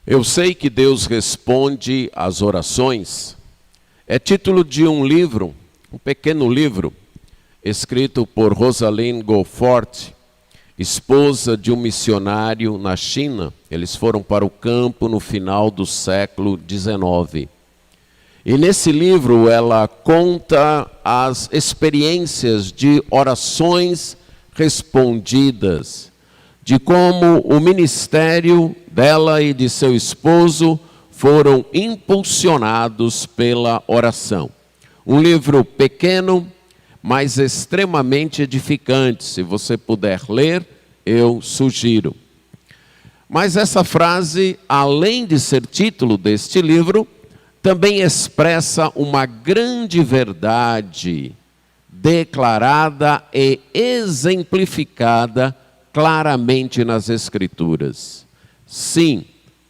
Eu sei que Deus responde às orações. É título de um livro, um pequeno livro, escrito por Rosalind Goforth, esposa de um missionário na China. Eles foram para o campo no final do século XIX. E nesse livro ela conta as experiências de orações respondidas, de como o ministério dela e de seu esposo foram impulsionados pela oração. Um livro pequeno, mas extremamente edificante. Se você puder ler, eu sugiro. Mas essa frase, além de ser título deste livro, também expressa uma grande verdade declarada e exemplificada claramente nas Escrituras. Sim,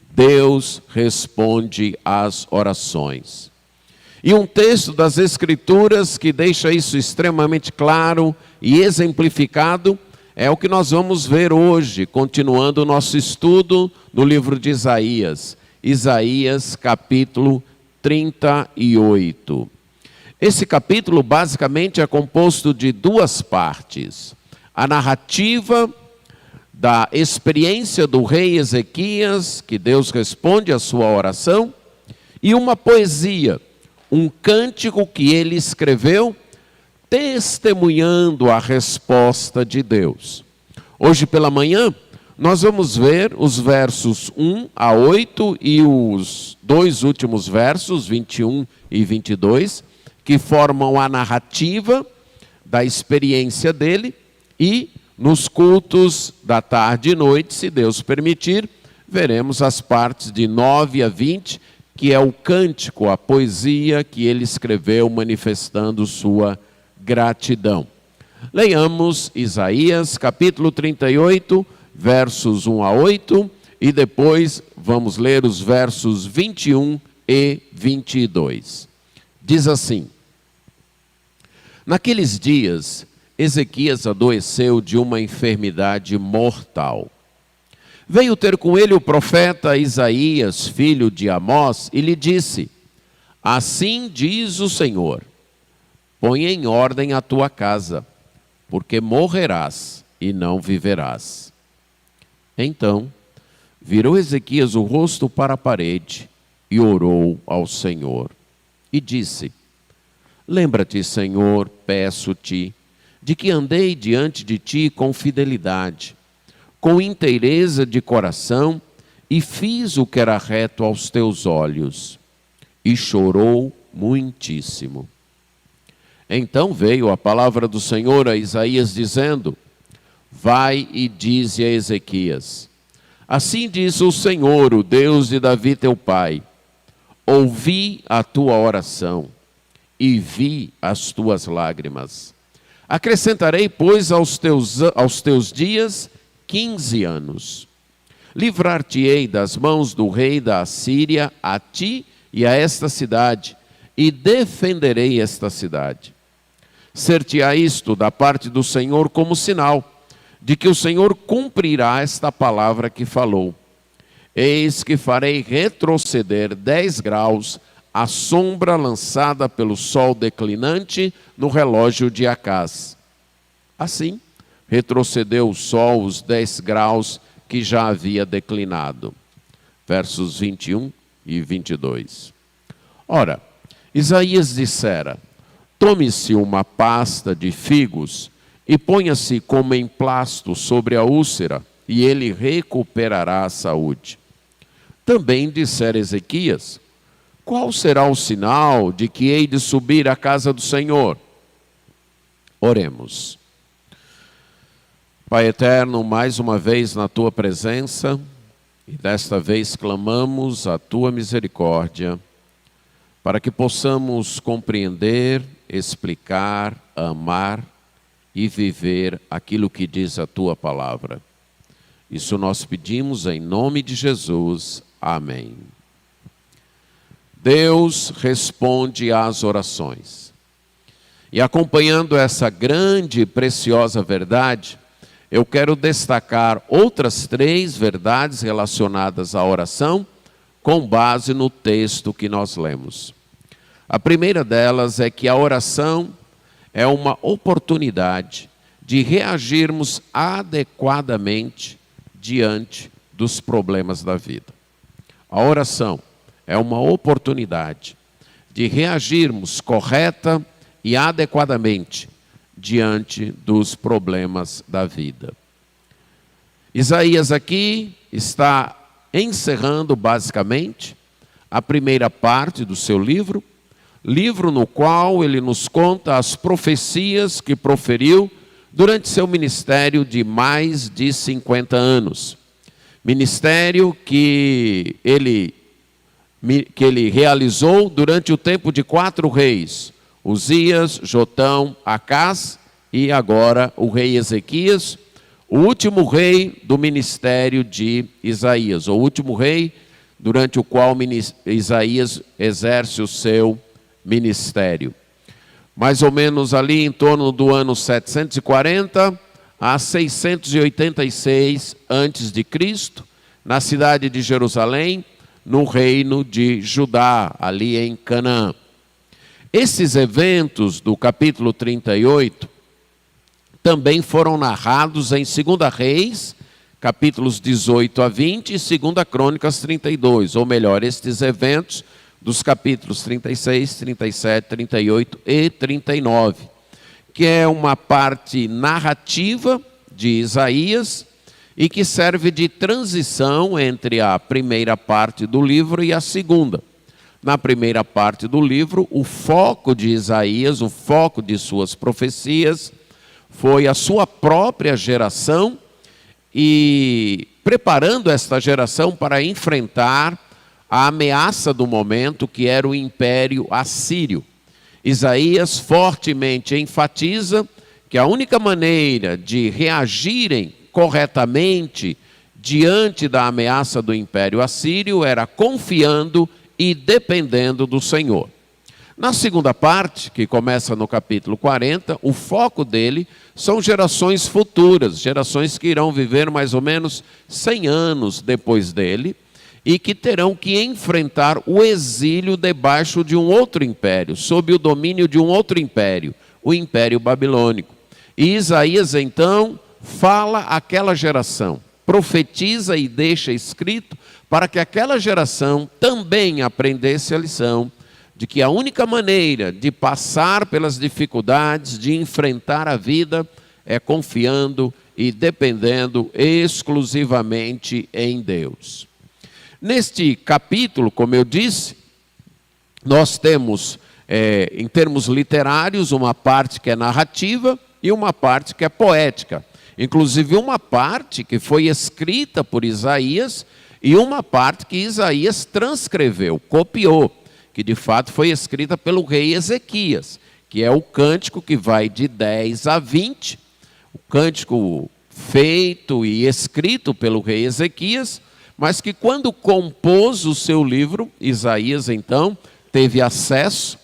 Deus responde às orações. E um texto das Escrituras que deixa isso extremamente claro e exemplificado é o que nós vamos ver hoje, continuando o nosso estudo no livro de Isaías. Isaías capítulo 38. Esse capítulo basicamente é composto de duas partes. A narrativa da experiência do rei Ezequias, que Deus responde à sua oração, e uma poesia, um cântico que ele escreveu, testemunhando a resposta de Deus. Hoje pela manhã, nós vamos ver os versos 1 a 8 e os dois últimos versos, 21 e 22, que formam a narrativa da experiência dele, e nos cultos da tarde e noite, se Deus permitir, veremos as partes de 9 a 20, que é o cântico, a poesia que ele escreveu manifestando sua gratidão. Leiamos Isaías capítulo 38, versos 1 a 8, e depois vamos ler os versos 21 e 22. Diz assim: Naqueles dias, Ezequias adoeceu de uma enfermidade mortal. Veio ter com ele o profeta Isaías, filho de Amós, e lhe disse: Assim diz o Senhor, põe em ordem a tua casa, porque morrerás e não viverás. Então, virou Ezequias o rosto para a parede e orou ao Senhor. E disse: Lembra-te, Senhor, peço-te, de que andei diante de ti com fidelidade, com inteireza de coração, e fiz o que era reto aos teus olhos. E chorou muitíssimo. Então veio a palavra do Senhor a Isaías, dizendo: Vai e dize a Ezequias: Assim diz o Senhor, o Deus de Davi teu pai: Ouvi a tua oração e vi as tuas lágrimas. Acrescentarei, pois, aos teus dias 15 anos. Livrar-te-ei das mãos do rei da Assíria a ti e a esta cidade, e defenderei esta cidade. Ser-te-á isto da parte do Senhor como sinal de que o Senhor cumprirá esta palavra que falou. Eis que farei retroceder 10 graus a sombra lançada pelo sol declinante no relógio de Acaz. Assim, retrocedeu o sol os 10 graus que já havia declinado. Versos 21 e 22. Ora, Isaías dissera: Tome-se uma pasta de figos e ponha-se como emplasto sobre a úlcera, e ele recuperará a saúde. Também dissera Ezequias: Qual será o sinal de que hei de subir à casa do Senhor? Oremos. Pai eterno, mais uma vez na tua presença, e desta vez clamamos a tua misericórdia, para que possamos compreender, explicar, amar e viver aquilo que diz a tua palavra. Isso nós pedimos em nome de Jesus. Amém. Deus responde às orações. E acompanhando essa grande e preciosa verdade, eu quero destacar outras 3 verdades relacionadas à oração, com base no texto que nós lemos. A primeira delas é que a oração é uma oportunidade de reagirmos adequadamente diante dos problemas da vida. A oração é uma oportunidade de reagirmos correta e adequadamente diante dos problemas da vida. Isaías aqui está encerrando basicamente a primeira parte do seu livro no qual ele nos conta as profecias que proferiu durante seu ministério de mais de 50 anos. Ministério que ele realizou durante o tempo de 4 reis, Uzias, Jotão, Acás e agora o rei Ezequias, o último rei do ministério de Isaías, o último rei durante o qual Isaías exerce o seu ministério. Mais ou menos ali em torno do ano 740 a 686 a.C., na cidade de Jerusalém, no reino de Judá, ali em Canaã. Esses eventos do capítulo 38 também foram narrados em 2 Reis, capítulos 18 a 20 e 2 Crônicas 32, ou melhor, estes eventos dos capítulos 36, 37, 38 e 39, que é uma parte narrativa de Isaías e que serve de transição entre a primeira parte do livro e a segunda. Na primeira parte do livro, o foco de Isaías, o foco de suas profecias, foi a sua própria geração e preparando esta geração para enfrentar a ameaça do momento, que era o Império Assírio. Isaías fortemente enfatiza que a única maneira de reagirem corretamente diante da ameaça do Império Assírio era confiando e dependendo do Senhor. Na segunda parte, que começa no capítulo 40, o foco dele são gerações futuras, gerações que irão viver mais ou menos 100 anos depois dele e que terão que enfrentar o exílio debaixo de um outro império, sob o domínio de um outro império, o Império Babilônico. E Isaías, então, fala àquela geração, profetiza e deixa escrito para que aquela geração também aprendesse a lição de que a única maneira de passar pelas dificuldades, de enfrentar a vida, é confiando e dependendo exclusivamente em Deus. Neste capítulo, como eu disse, nós temos, em termos literários, uma parte que é narrativa e uma parte que é poética. Inclusive uma parte que foi escrita por Isaías e uma parte que Isaías transcreveu, copiou, que de fato foi escrita pelo rei Ezequias, que é o cântico que vai de 10 a 20, o cântico feito e escrito pelo rei Ezequias, mas que quando compôs o seu livro, Isaías então teve acesso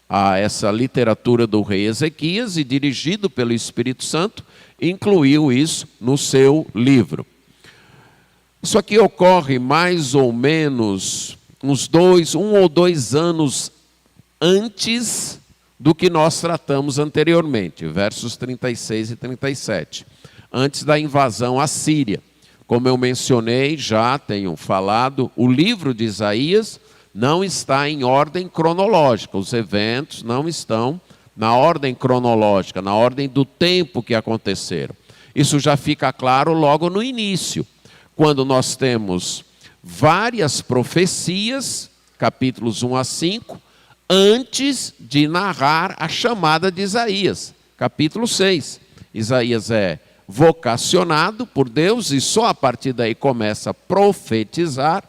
a essa literatura do rei Ezequias e, dirigido pelo Espírito Santo, incluiu isso no seu livro. Isso aqui ocorre mais ou menos um ou dois anos antes do que nós tratamos anteriormente, versos 36 e 37, antes da invasão assíria. Como eu mencionei, já tenho falado, o livro de Isaías não está em ordem cronológica, os eventos não estão na ordem cronológica, na ordem do tempo que aconteceram. Isso já fica claro logo no início, quando nós temos várias profecias, capítulos 1 a 5, antes de narrar a chamada de Isaías, capítulo 6. Isaías é vocacionado por Deus e só a partir daí começa a profetizar,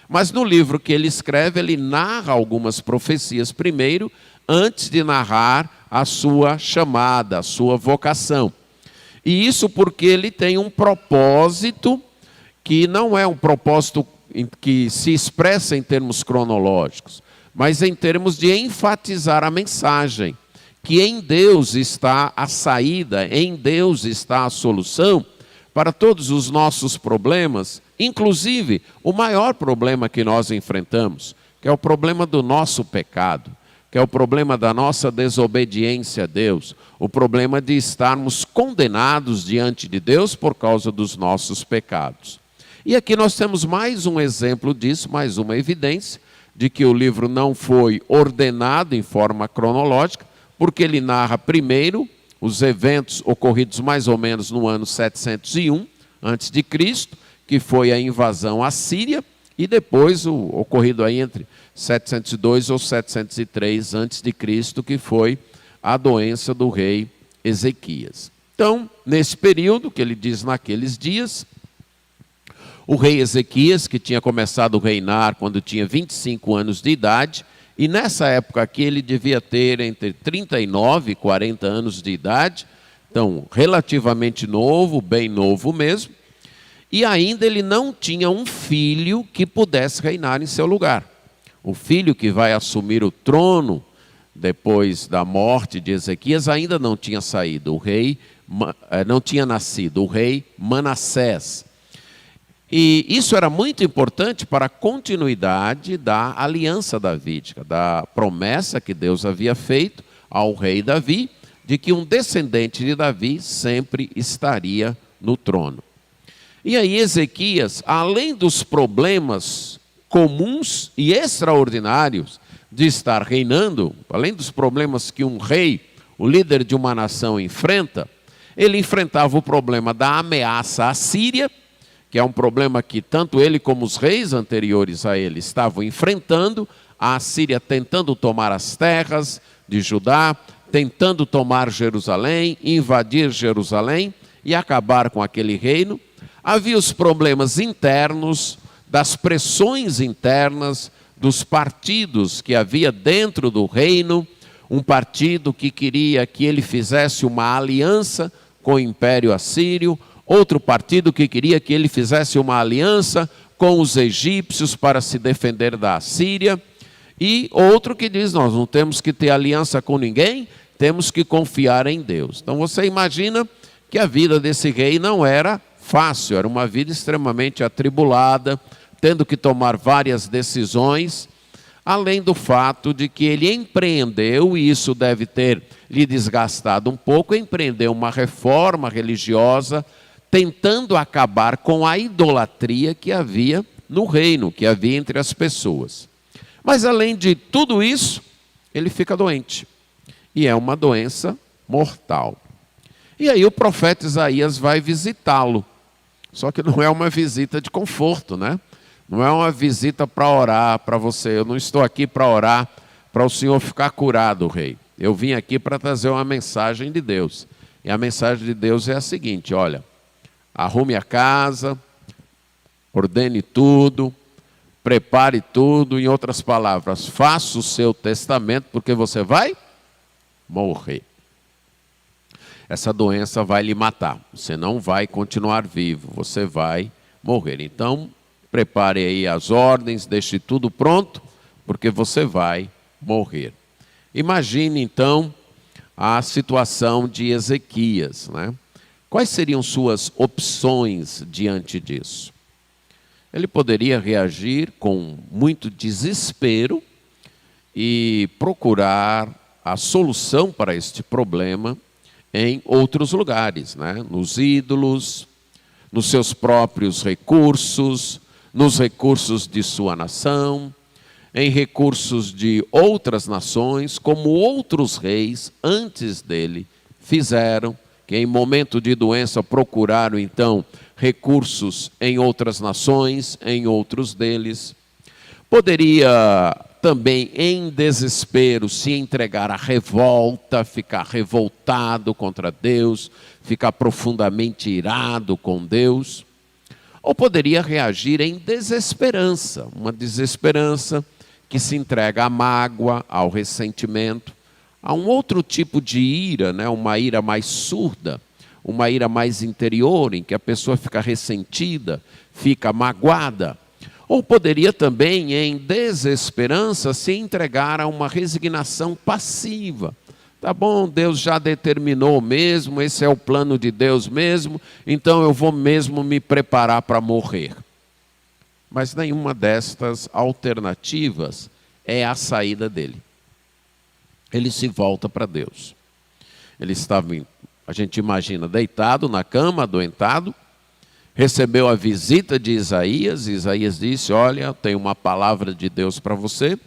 mas no livro que ele escreve, ele narra algumas profecias primeiro, antes de narrar a sua chamada, a sua vocação. E isso porque ele tem um propósito que não é um propósito que se expressa em termos cronológicos, mas em termos de enfatizar a mensagem, que em Deus está a saída, em Deus está a solução para todos os nossos problemas Inclusive, o maior problema que nós enfrentamos, que é o problema do nosso pecado, que é o problema da nossa desobediência a Deus, o problema de estarmos condenados diante de Deus por causa dos nossos pecados. E aqui nós temos mais um exemplo disso, mais uma evidência de que o livro não foi ordenado em forma cronológica, porque ele narra primeiro os eventos ocorridos mais ou menos no ano 701 a.C., que foi a invasão à Síria, e depois o ocorrido aí entre 702 ou 703 a.C., que foi a doença do rei Ezequias. Então, nesse período, que ele diz naqueles dias, o rei Ezequias, que tinha começado a reinar quando tinha 25 anos de idade, e nessa época aqui ele devia ter entre 39 e 40 anos de idade, então relativamente novo, bem novo mesmo, e ainda ele não tinha um filho que pudesse reinar em seu lugar. O filho que vai assumir o trono depois da morte de Ezequias ainda não tinha saído, não tinha nascido, o rei Manassés. E isso era muito importante para a continuidade da aliança davídica, da promessa que Deus havia feito ao rei Davi, de que um descendente de Davi sempre estaria no trono. E aí Ezequias, além dos problemas comuns e extraordinários de estar reinando, além dos problemas que um rei, o líder de uma nação enfrenta, ele enfrentava o problema da ameaça à Síria, que é um problema que tanto ele como os reis anteriores a ele estavam enfrentando, a Síria tentando tomar as terras de Judá, tentando tomar Jerusalém, invadir Jerusalém e acabar com aquele reino. Havia os problemas internos, das pressões internas, dos partidos que havia dentro do reino, um partido que queria que ele fizesse uma aliança com o Império Assírio, outro partido que queria que ele fizesse uma aliança com os egípcios para se defender da Assíria, e outro que diz, nós não temos que ter aliança com ninguém, temos que confiar em Deus. Então você imagina que a vida desse rei não era fácil, era uma vida extremamente atribulada, tendo que tomar várias decisões, além do fato de que ele empreendeu, e isso deve ter lhe desgastado um pouco, empreendeu uma reforma religiosa, tentando acabar com a idolatria que havia no reino, que havia entre as pessoas. Mas além de tudo isso, ele fica doente. E é uma doença mortal. E aí o profeta Isaías vai visitá-lo. Só que não é uma visita de conforto, né? Não é uma visita para orar para você. Eu não estou aqui para orar para o senhor ficar curado, rei. Eu vim aqui para trazer uma mensagem de Deus. E a mensagem de Deus é a seguinte, olha, arrume a casa, ordene tudo, prepare tudo, em outras palavras, faça o seu testamento, porque você vai morrer. Essa doença vai lhe matar, você não vai continuar vivo, você vai morrer. Então, prepare aí as ordens, deixe tudo pronto, porque você vai morrer. Imagine então a situação de Ezequias, né? Quais seriam suas opções diante disso? Ele poderia reagir com muito desespero e procurar a solução para este problema em outros lugares, né? Nos ídolos, nos seus próprios recursos, nos recursos de sua nação, em recursos de outras nações, como outros reis antes dele fizeram, que em momento de doença procuraram então recursos em outras nações, em outros deles. Poderia também, em desespero, se entregar à revolta, ficar revoltado contra Deus, ficar profundamente irado com Deus. Ou poderia reagir em desesperança, uma desesperança que se entrega à mágoa, ao ressentimento, a um outro tipo de ira, né? Uma ira mais surda, uma ira mais interior, em que a pessoa fica ressentida, fica magoada. Ou poderia também, em desesperança, se entregar a uma resignação passiva. Tá bom, Deus já determinou mesmo, esse é o plano de Deus mesmo, então eu vou mesmo me preparar para morrer. mas nenhuma destas alternativas é a saída dele. Ele se volta para Deus. Ele estava, a gente imagina, deitado na cama, adoentado, recebeu a visita de Isaías, e Isaías disse: olha, tem uma palavra de Deus para você,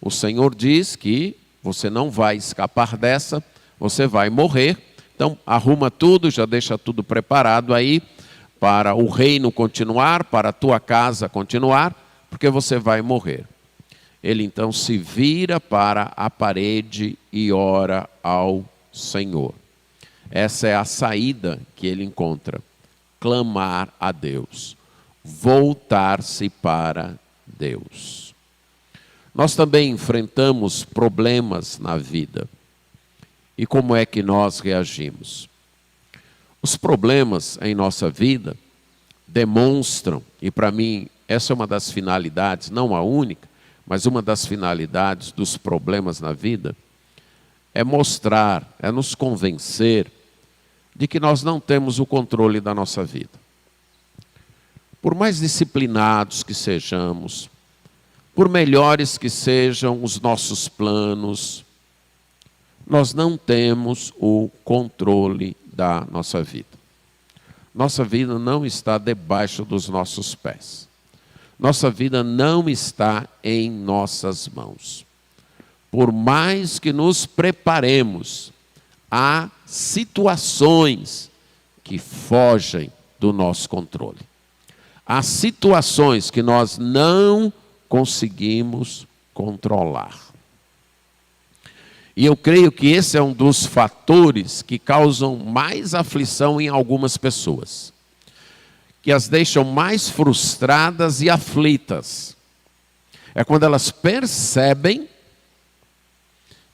o Senhor diz que você não vai escapar dessa, você vai morrer, então arruma tudo, já deixa tudo preparado aí, para o reino continuar, para a tua casa continuar, porque você vai morrer. Ele então se vira para a parede e ora ao Senhor. Essa é a saída que ele encontra: clamar a Deus, voltar-se para Deus. Nós também enfrentamos problemas na vida. E como é que nós reagimos? Os problemas em nossa vida demonstram, e para mim essa é uma das finalidades, não a única, mas uma das finalidades dos problemas na vida, é mostrar, é nos convencer de que nós não temos o controle da nossa vida. Por mais disciplinados que sejamos, por melhores que sejam os nossos planos, nós não temos o controle da nossa vida. Nossa vida não está debaixo dos nossos pés. Nossa vida não está em nossas mãos. Por mais que nos preparemos, há situações que fogem do nosso controle. Há situações que nós não conseguimos controlar. E eu creio que esse é um dos fatores que causam mais aflição em algumas pessoas, que as deixam mais frustradas e aflitas. É quando elas percebem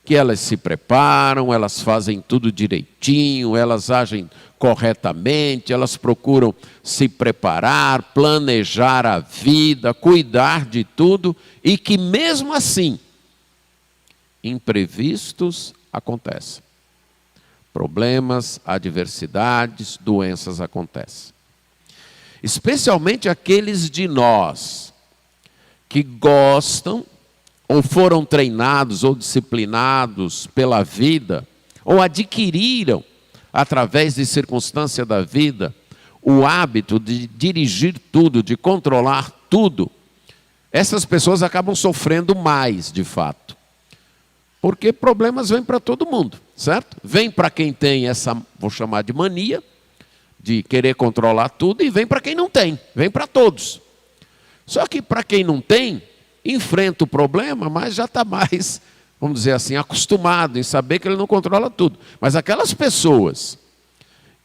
que elas se preparam, elas fazem tudo direitinho, elas agem corretamente, elas procuram se preparar, planejar a vida, cuidar de tudo, e que mesmo assim, imprevistos acontecem. Problemas, adversidades, doenças acontecem. Especialmente aqueles de nós que gostam ou foram treinados ou disciplinados pela vida, ou adquiriram, através de circunstância da vida, o hábito de dirigir tudo, de controlar tudo. Essas pessoas acabam sofrendo mais, de fato. Porque problemas vêm para todo mundo, certo? Vem para quem tem essa, vou chamar de mania, de querer controlar tudo, e vem para quem não tem, vem para todos. Só que para quem não tem, enfrenta o problema, mas já está mais, vamos dizer assim, acostumado em saber que ele não controla tudo. Mas aquelas pessoas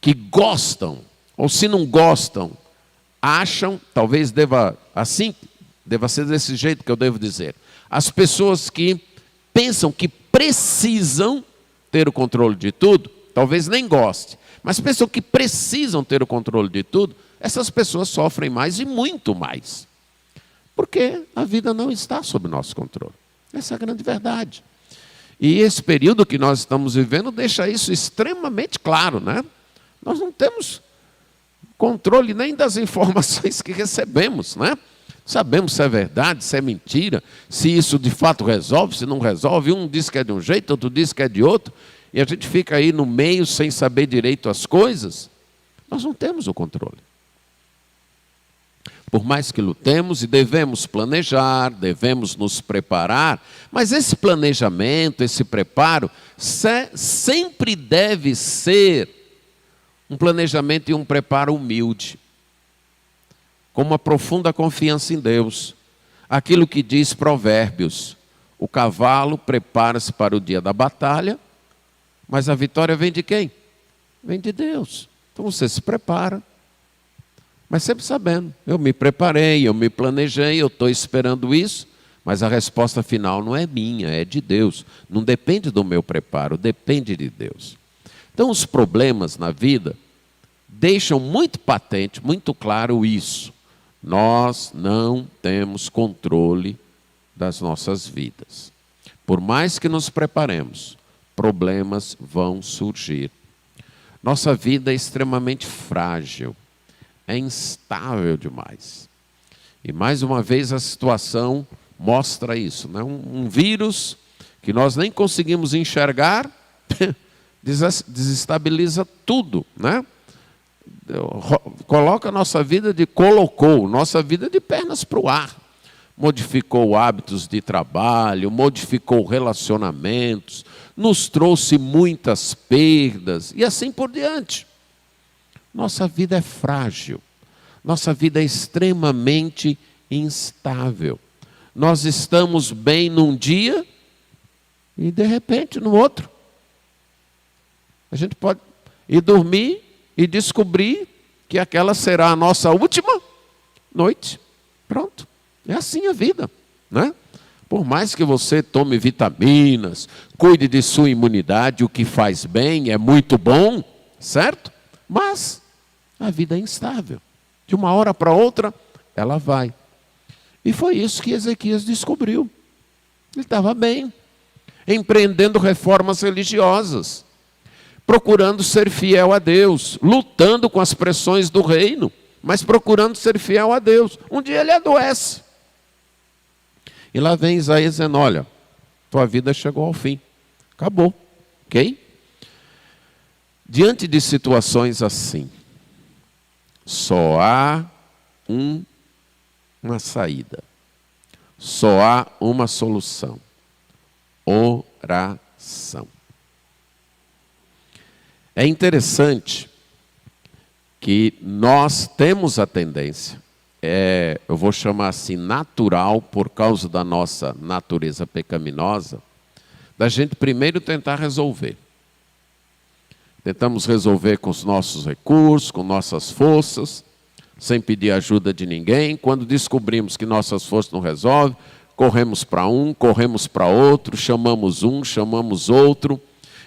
que gostam, ou se não gostam, acham, talvez deva ser desse jeito que eu devo dizer. As pessoas que pensam que precisam ter o controle de tudo, talvez nem goste, mas pensam que precisam ter o controle de tudo, essas pessoas sofrem mais e muito mais. Porque a vida não está sob nosso controle. Essa é a grande verdade. E esse período que nós estamos vivendo deixa isso extremamente claro, né? Nós não temos controle nem das informações que recebemos, né? Sabemos se é verdade, se é mentira, se isso de fato resolve, se não resolve. Um diz que é de um jeito, outro diz que é de outro, e a gente fica aí no meio sem saber direito as coisas. Nós não temos o controle. Por mais que lutemos e devemos planejar, devemos nos preparar, mas esse planejamento, esse preparo, sempre deve ser um planejamento e um preparo humilde, com uma profunda confiança em Deus. Aquilo que diz Provérbios: o cavalo prepara-se para o dia da batalha, mas a vitória vem de quem? Vem de Deus. Então você se prepara, mas sempre sabendo, eu me preparei, eu me planejei, eu estou esperando isso, mas a resposta final não é minha, é de Deus. Não depende do meu preparo, depende de Deus. Então os problemas na vida deixam muito patente, muito claro isso. Nós não temos controle das nossas vidas. Por mais que nos preparemos, problemas vão surgir. Nossa vida é extremamente frágil. É instável demais. E mais uma vez a situação mostra isso, né? Um vírus que nós nem conseguimos enxergar, desestabiliza tudo, né? Coloca a nossa vida colocou nossa vida de pernas para o ar. Modificou hábitos de trabalho, modificou relacionamentos, nos trouxe muitas perdas e assim por diante. Nossa vida é frágil, nossa vida é extremamente instável. Nós estamos bem num dia e de repente no outro. A gente pode ir dormir e descobrir que aquela será a nossa última noite. Pronto. É assim a vida, né? Por mais que você tome vitaminas, cuide de sua imunidade, o que faz bem é muito bom, certo? Mas a vida é instável. De uma hora para outra, ela vai. E foi isso que Ezequias descobriu. Ele estava bem, empreendendo reformas religiosas, procurando ser fiel a Deus, lutando com as pressões do reino, mas procurando ser fiel a Deus. Um dia ele adoece. E lá vem Isaías dizendo, olha, tua vida chegou ao fim. Acabou. Ok? Diante de situações assim, só há uma saída. Só há uma solução. Oração. É interessante que nós temos a tendência, eu vou chamar assim, natural, por causa da nossa natureza pecaminosa, da gente primeiro tentar resolver. Tentamos resolver com os nossos recursos, com nossas forças, sem pedir ajuda de ninguém. Quando descobrimos que nossas forças não resolvem, corremos para um, corremos para outro, chamamos um, chamamos outro,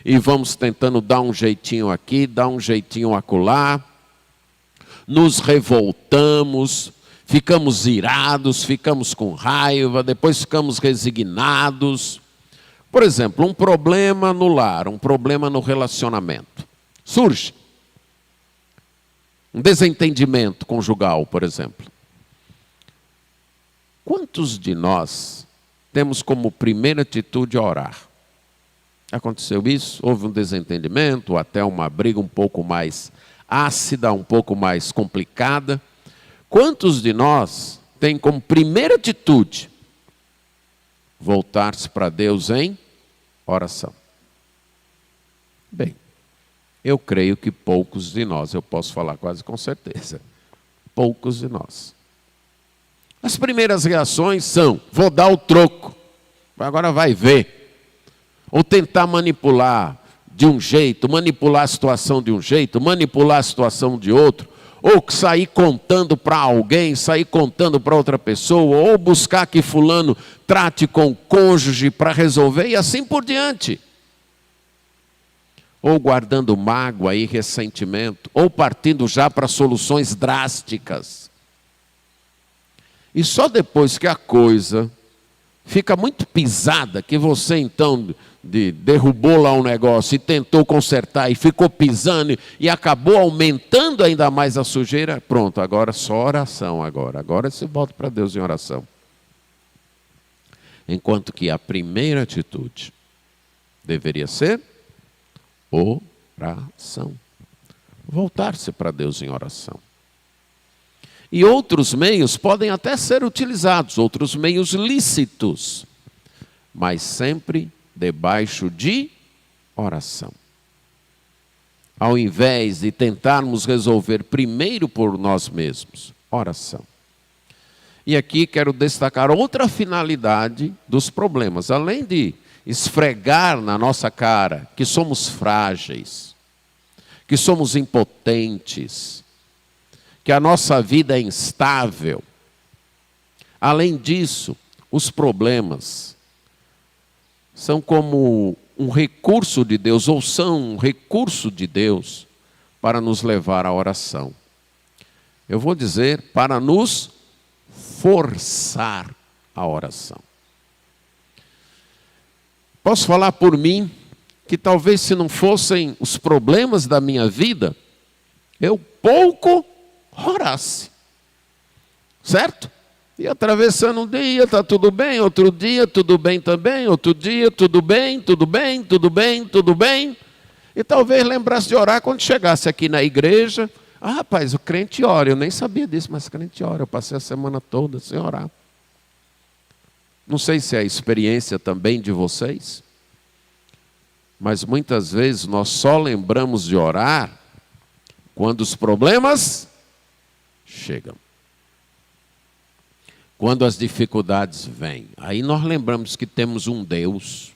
e vamos tentando dar um jeitinho aqui, dar um jeitinho acolá. Nos revoltamos, ficamos irados, ficamos com raiva, depois ficamos resignados. Por exemplo, um problema no lar, um problema no relacionamento. Surge. Um desentendimento conjugal, por exemplo. Quantos de nós temos como primeira atitude orar? Aconteceu isso? Houve um desentendimento, ou até uma briga um pouco mais ácida, um pouco mais complicada. Quantos de nós têm como primeira atitude voltar-se para Deus em oração? Bem, eu creio que poucos de nós, eu posso falar quase com certeza, poucos de nós. As primeiras reações são, vou dar o troco, agora vai ver. Ou tentar manipular de um jeito, manipular a situação de um jeito, manipular a situação de outro, ou sair contando para alguém, sair contando para outra pessoa, ou buscar que fulano trate com o cônjuge para resolver, e assim por diante. Ou guardando mágoa e ressentimento, ou partindo já para soluções drásticas. E só depois que a coisa fica muito pisada, que você então derrubou lá um negócio e tentou consertar e ficou pisando e acabou aumentando ainda mais a sujeira, pronto, agora só oração agora você volta para Deus em oração. Enquanto que a primeira atitude deveria ser oração. Voltar-se para Deus em oração. E outros meios podem até ser utilizados, outros meios lícitos, mas sempre debaixo de oração. Ao invés de tentarmos resolver primeiro por nós mesmos, oração. E aqui quero destacar outra finalidade dos problemas. Além de esfregar na nossa cara que somos frágeis, que somos impotentes, que a nossa vida é instável. Além disso, os problemas são como um recurso de Deus, ou são um recurso de Deus para nos levar à oração. Eu vou dizer, para nos forçar à oração. Posso falar por mim, que talvez se não fossem os problemas da minha vida, eu pouco orasse. Certo? E atravessando um dia, está tudo bem, outro dia, tudo bem também, outro dia, tudo bem, tudo bem, tudo bem, tudo bem. E talvez lembrasse de orar quando chegasse aqui na igreja. Ah, rapaz, o crente ora. Eu nem sabia disso, mas o crente ora. Eu passei a semana toda sem orar. Não sei se é a experiência também de vocês, mas muitas vezes nós só lembramos de orar quando os problemas chegam. Quando as dificuldades vêm. Aí nós lembramos que temos um Deus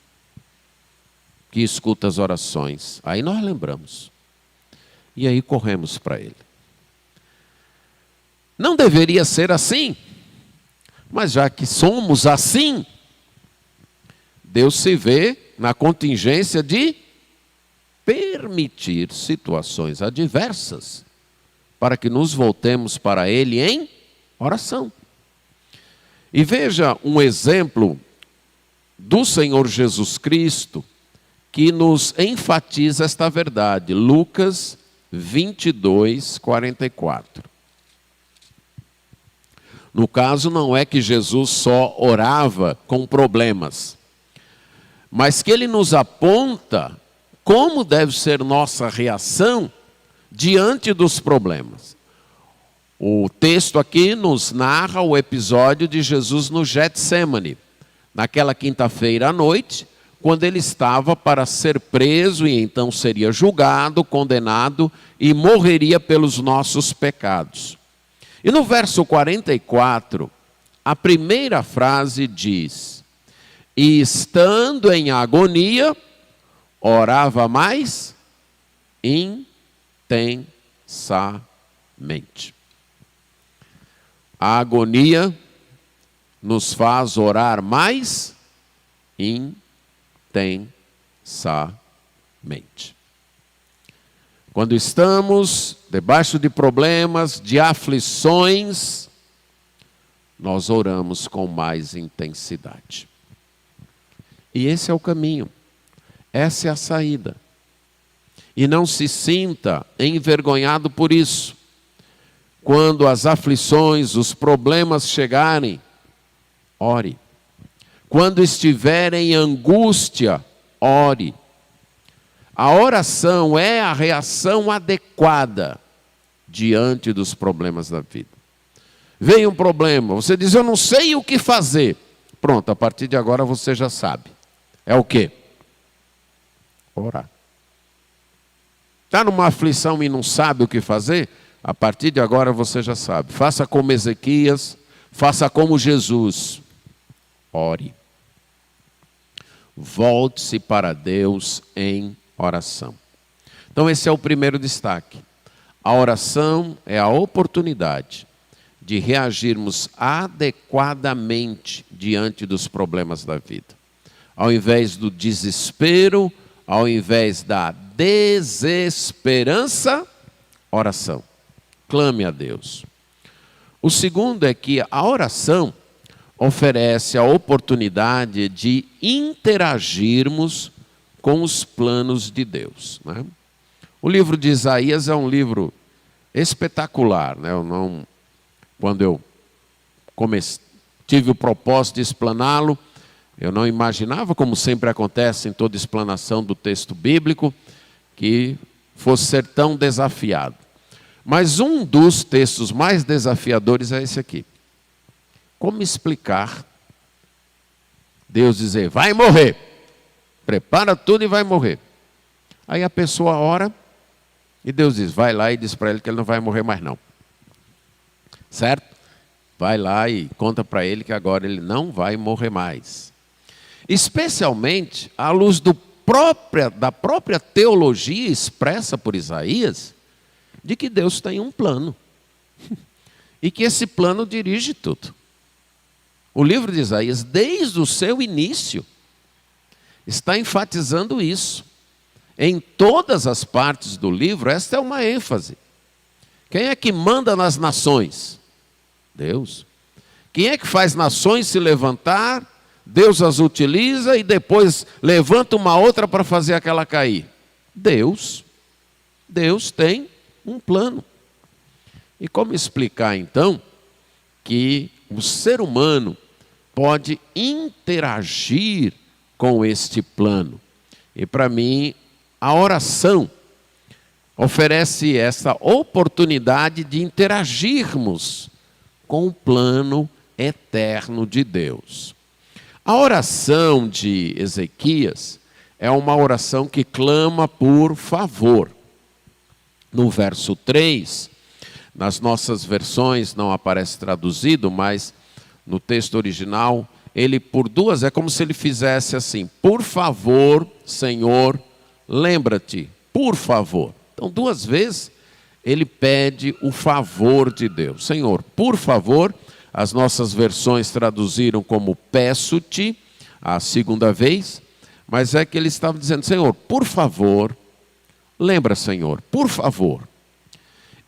que escuta as orações. Aí nós lembramos. E aí corremos para Ele. Não deveria ser assim. Mas já que somos assim, Deus se vê na contingência de permitir situações adversas para que nos voltemos para Ele em oração. E veja um exemplo do Senhor Jesus Cristo que nos enfatiza esta verdade. Lucas 22, 44. No caso, não é que Jesus só orava com problemas, mas que Ele nos aponta como deve ser nossa reação diante dos problemas. O texto aqui nos narra o episódio de Jesus no Getsêmani, naquela quinta-feira à noite, quando Ele estava para ser preso e então seria julgado, condenado e morreria pelos nossos pecados. E no verso 44, a primeira frase diz: e estando em agonia, orava mais intensamente. A agonia nos faz orar mais intensamente. Quando estamos debaixo de problemas, de aflições, nós oramos com mais intensidade. E esse é o caminho, essa é a saída. E não se sinta envergonhado por isso. Quando as aflições, os problemas chegarem, ore. Quando estiver em angústia, ore. A oração é a reação adequada diante dos problemas da vida. Veio um problema, você diz, eu não sei o que fazer. Pronto, a partir de agora você já sabe. É o quê? Orar. Está numa aflição e não sabe o que fazer? A partir de agora você já sabe. Faça como Ezequias, faça como Jesus. Ore. Volte-se para Deus em oração. Então esse é o primeiro destaque. A oração é a oportunidade de reagirmos adequadamente diante dos problemas da vida. Ao invés do desespero, ao invés da desesperança, oração. Clame a Deus. O segundo é que a oração oferece a oportunidade de interagirmos com os planos de Deus, né? O livro de Isaías é um livro espetacular, né? Quando eu tive o propósito de explaná-lo, eu não imaginava, como sempre acontece em toda explanação do texto bíblico, que fosse ser tão desafiado. Mas um dos textos mais desafiadores é esse aqui. Como explicar Deus dizer, vai morrer, prepara tudo e vai morrer. Aí a pessoa ora e Deus diz, vai lá e diz para ele que ele não vai morrer mais não. Certo? Vai lá e conta para ele que agora ele não vai morrer mais. Especialmente à luz da própria teologia expressa por Isaías, de que Deus tem um plano. E que esse plano dirige tudo. O livro de Isaías, desde o seu início, está enfatizando isso. Em todas as partes do livro, esta é uma ênfase. Quem é que manda nas nações? Deus. Quem é que faz nações se levantar? Deus as utiliza e depois levanta uma outra para fazer aquela cair. Deus. Deus tem um plano. E como explicar então que o ser humano pode interagir com este plano. E para mim, a oração oferece essa oportunidade de interagirmos com o plano eterno de Deus. A oração de Ezequias é uma oração que clama por favor. No verso 3, nas nossas versões não aparece traduzido, mas no texto original, ele por duas, é como se ele fizesse assim: por favor, Senhor, lembra-te, por favor. Então, duas vezes, ele pede o favor de Deus. Senhor, por favor, as nossas versões traduziram como peço-te, a segunda vez, mas é que ele estava dizendo: Senhor, por favor, lembra, Senhor, por favor.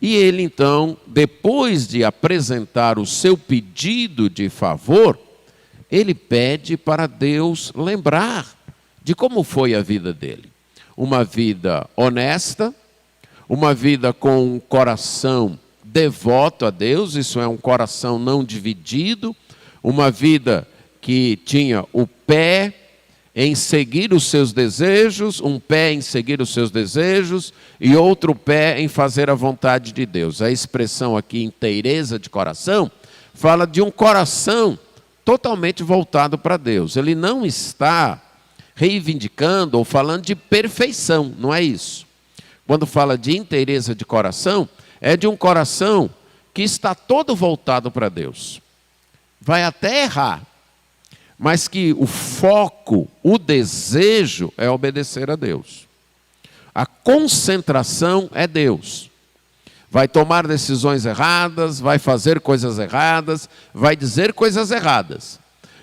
E ele então, depois de apresentar o seu pedido de favor, ele pede para Deus lembrar de como foi a vida dele. Uma vida honesta, uma vida com um coração devoto a Deus, isso é um coração não dividido, uma vida que tinha o pé em seguir os seus desejos, um pé em seguir os seus desejos e outro pé em fazer a vontade de Deus. A expressão aqui, inteireza de coração, fala de um coração totalmente voltado para Deus. Ele não está reivindicando ou falando de perfeição, não é isso. Quando fala de inteireza de coração, é de um coração que está todo voltado para Deus. Vai até errar, mas que o foco, o desejo é obedecer a Deus. A concentração é Deus. Vai tomar decisões erradas, vai fazer coisas erradas, vai dizer coisas erradas.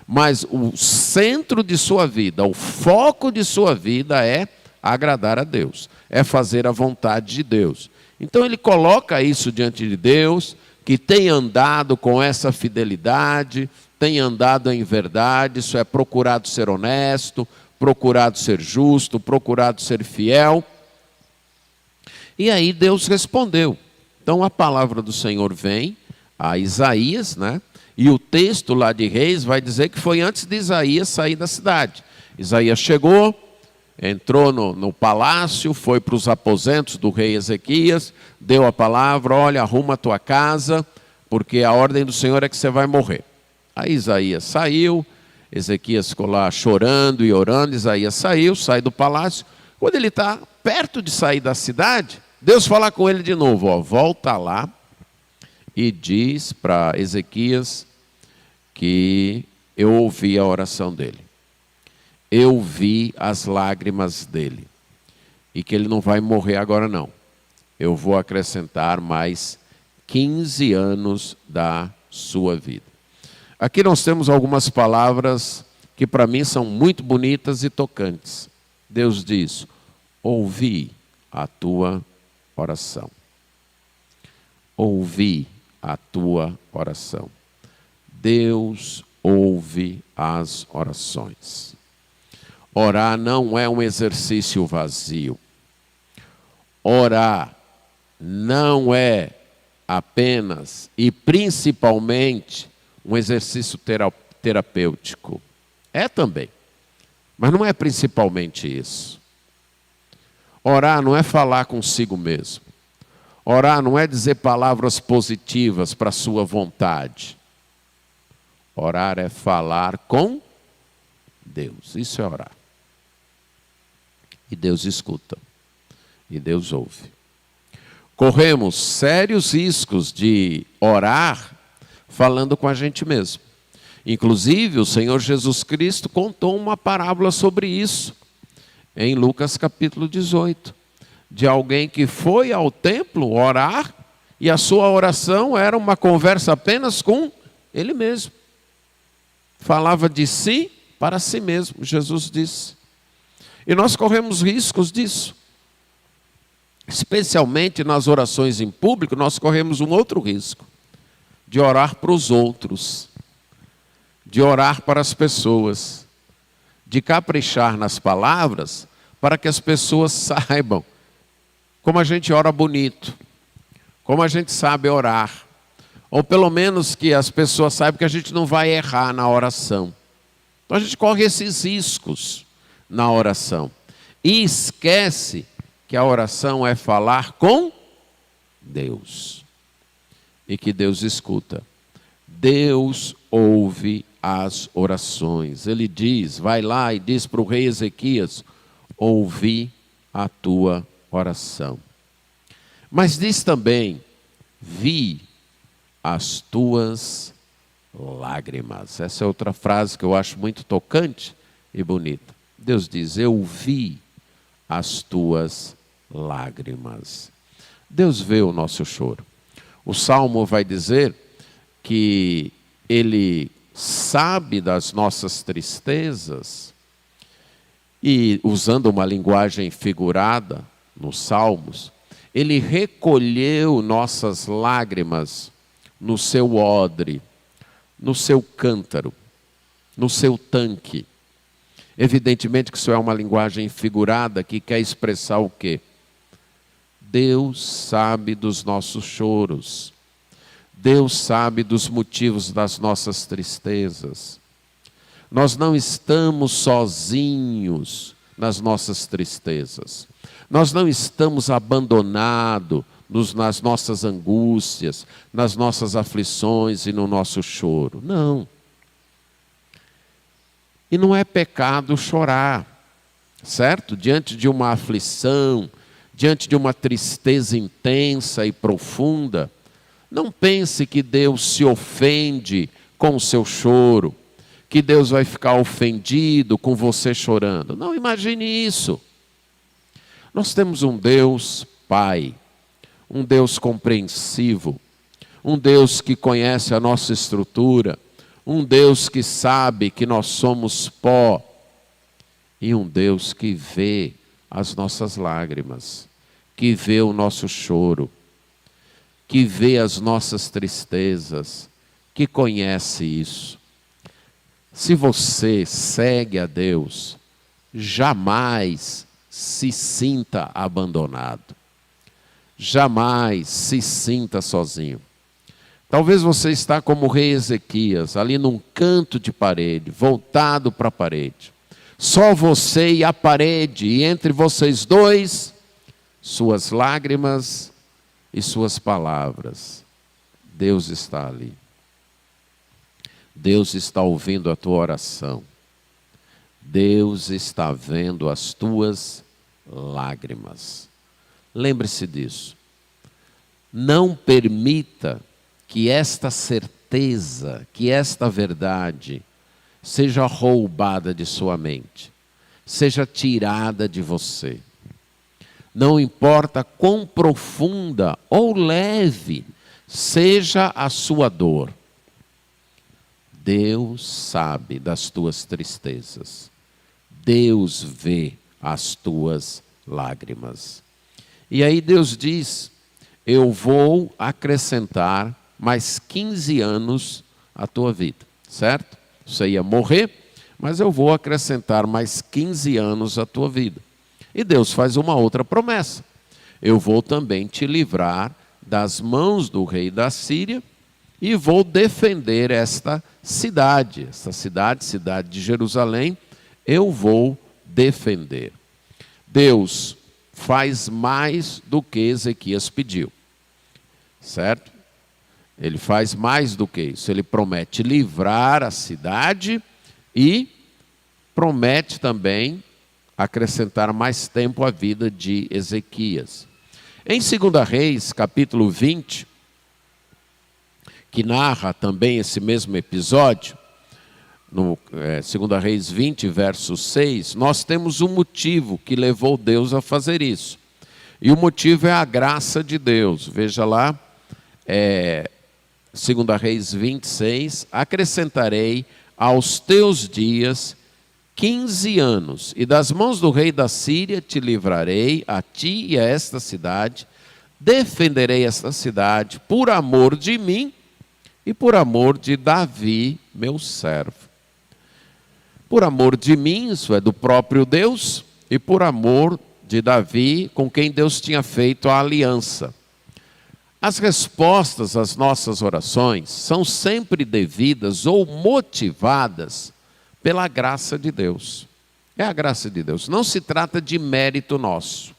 Mas o centro de sua vida, o foco de sua vida é agradar a Deus, é fazer a vontade de Deus. Então ele coloca isso diante de Deus, que tem andado com essa fidelidade, tem andado em verdade, isso é procurado ser honesto, procurado ser justo, procurado ser fiel. E aí Deus respondeu. Então a palavra do Senhor vem a Isaías, né? E o texto lá de Reis vai dizer que foi antes de Isaías sair da cidade. Isaías chegou, entrou no palácio, foi para os aposentos do rei Ezequias, deu a palavra: olha, arruma a tua casa, porque a ordem do Senhor é que você vai morrer. Aí Isaías saiu, Ezequias ficou lá chorando e orando. Isaías saiu, sai do palácio. Quando ele está perto de sair da cidade, Deus fala com ele de novo: ó, volta lá e diz para Ezequias que eu ouvi a oração dele. Eu vi as lágrimas dele. E que ele não vai morrer agora não. Eu vou acrescentar mais 15 anos da sua vida. Aqui nós temos algumas palavras que para mim são muito bonitas e tocantes. Deus diz: ouvi a tua oração. Ouvi a tua oração. Deus ouve as orações. Orar não é um exercício vazio. Orar não é apenas e principalmente um exercício terapêutico. É também, mas não é principalmente isso. Orar não é falar consigo mesmo. Orar não é dizer palavras positivas para a sua vontade. Orar é falar com Deus. Isso é orar. E Deus escuta. E Deus ouve. Corremos sérios riscos de orar falando com a gente mesmo. Inclusive, o Senhor Jesus Cristo contou uma parábola sobre isso, em Lucas capítulo 18, de alguém que foi ao templo orar, e a sua oração era uma conversa apenas com ele mesmo. Falava de si para si mesmo, Jesus disse. E nós corremos riscos disso. Especialmente nas orações em público, nós corremos um outro risco, de orar para os outros, de orar para as pessoas, de caprichar nas palavras para que as pessoas saibam como a gente ora bonito, como a gente sabe orar, Ou pelo menos que as pessoas saibam que a gente não vai errar na oração. Então a gente corre esses riscos na oração. E esquece que a oração é falar com Deus. E que Deus escuta. Deus ouve as orações. Ele diz, vai lá e diz para o rei Ezequias, ouvi a tua oração. Mas diz também, vi as tuas lágrimas. Essa é outra frase que eu acho muito tocante e bonita. Deus diz, eu vi as tuas lágrimas. Deus vê o nosso choro. O Salmo vai dizer que Ele sabe das nossas tristezas e, usando uma linguagem figurada nos Salmos, Ele recolheu nossas lágrimas no seu odre, no seu cântaro, no seu tanque. Evidentemente que isso é uma linguagem figurada que quer expressar o quê? Deus sabe dos nossos choros. Deus sabe dos motivos das nossas tristezas. Nós não estamos sozinhos nas nossas tristezas. Nós não estamos abandonados nas nossas angústias, nas nossas aflições e no nosso choro. Não. E não é pecado chorar, certo? Diante de uma aflição, diante de uma tristeza intensa e profunda, não pense que Deus se ofende com o seu choro, que Deus vai ficar ofendido com você chorando. Não imagine isso. Nós temos um Deus Pai, um Deus compreensivo, um Deus que conhece a nossa estrutura, um Deus que sabe que nós somos pó e um Deus que vê as nossas lágrimas, que vê o nosso choro, que vê as nossas tristezas, que conhece isso. Se você segue a Deus, jamais se sinta abandonado. Jamais se sinta sozinho. Talvez você está como o rei Ezequias, ali num canto de parede, voltado para a parede. Só você e a parede, e entre vocês dois, suas lágrimas e suas palavras. Deus está ali. Deus está ouvindo a tua oração. Deus está vendo as tuas lágrimas. Lembre-se disso. Não permita que esta certeza, que esta verdade, seja roubada de sua mente, seja tirada de você. Não importa quão profunda ou leve seja a sua dor, Deus sabe das tuas tristezas. Deus vê as tuas lágrimas. E aí Deus diz, eu vou acrescentar mais 15 anos à tua vida, certo? Você ia morrer, mas eu vou acrescentar mais 15 anos à tua vida. E Deus faz uma outra promessa. Eu vou também te livrar das mãos do rei da Síria e vou defender esta cidade, cidade de Jerusalém, eu vou defender. Deus faz mais do que Ezequias pediu, certo? Ele faz mais do que isso. Ele promete livrar a cidade e promete também acrescentar mais tempo à vida de Ezequias. Em 2 Reis, capítulo 20, que narra também esse mesmo episódio, no 2 Reis 20, verso 6, nós temos um motivo que levou Deus a fazer isso. E o motivo é a graça de Deus. Veja lá, 2 Reis 26, acrescentarei aos teus dias 15 anos, e das mãos do rei da Síria te livrarei, a ti e a esta cidade, defenderei esta cidade por amor de mim e por amor de Davi, meu servo. Por amor de mim, isso é do próprio Deus, e por amor de Davi, com quem Deus tinha feito a aliança. As respostas às nossas orações são sempre devidas ou motivadas pela graça de Deus. É a graça de Deus. Não se trata de mérito nosso.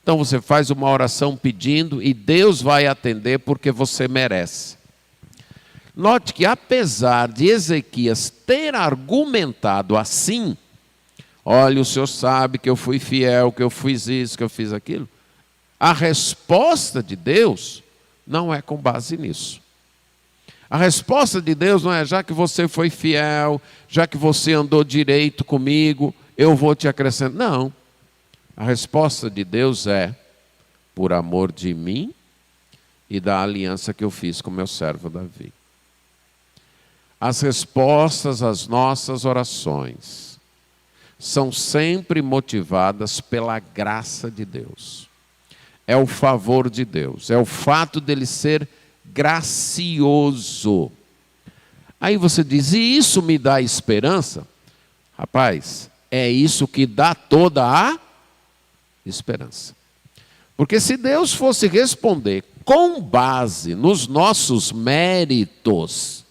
Então você faz uma oração pedindo e Deus vai atender porque você merece. Note que apesar de Ezequias ter argumentado assim, olha, o Senhor sabe que eu fui fiel, que eu fiz isso, que eu fiz aquilo. A resposta de Deus não é com base nisso. A resposta de Deus não é, já que você foi fiel, já que você andou direito comigo, eu vou te acrescentar. Não. A resposta de Deus é, por amor de mim e da aliança que eu fiz com meu servo Davi. As respostas às nossas orações são sempre motivadas pela graça de Deus. É o favor de Deus, é o fato dele ser gracioso. Aí você diz, e isso me dá esperança? Rapaz, é isso que dá toda a esperança. Porque se Deus fosse responder com base nos nossos méritos,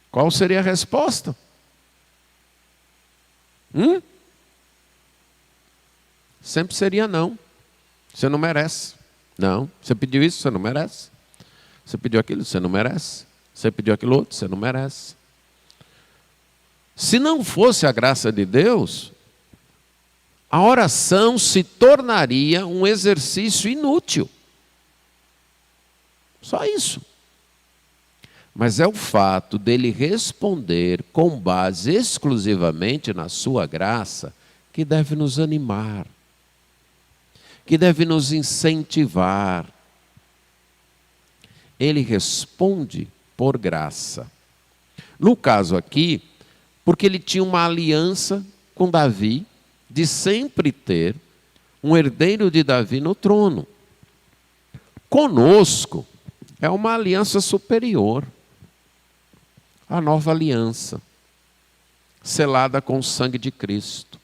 qual seria a resposta? Sempre seria não. Você não merece. Não. Você pediu isso, você não merece. Você pediu aquilo, você não merece. Você pediu aquilo outro, você não merece. Se não fosse a graça de Deus, a oração se tornaria um exercício inútil. Só isso. Mas é o fato dele responder com base exclusivamente na sua graça que deve nos animar, que deve nos incentivar. Ele responde por graça. No caso aqui, porque ele tinha uma aliança com Davi, de sempre ter um herdeiro de Davi no trono. Conosco é uma aliança superior. A nova aliança, selada com o sangue de Cristo.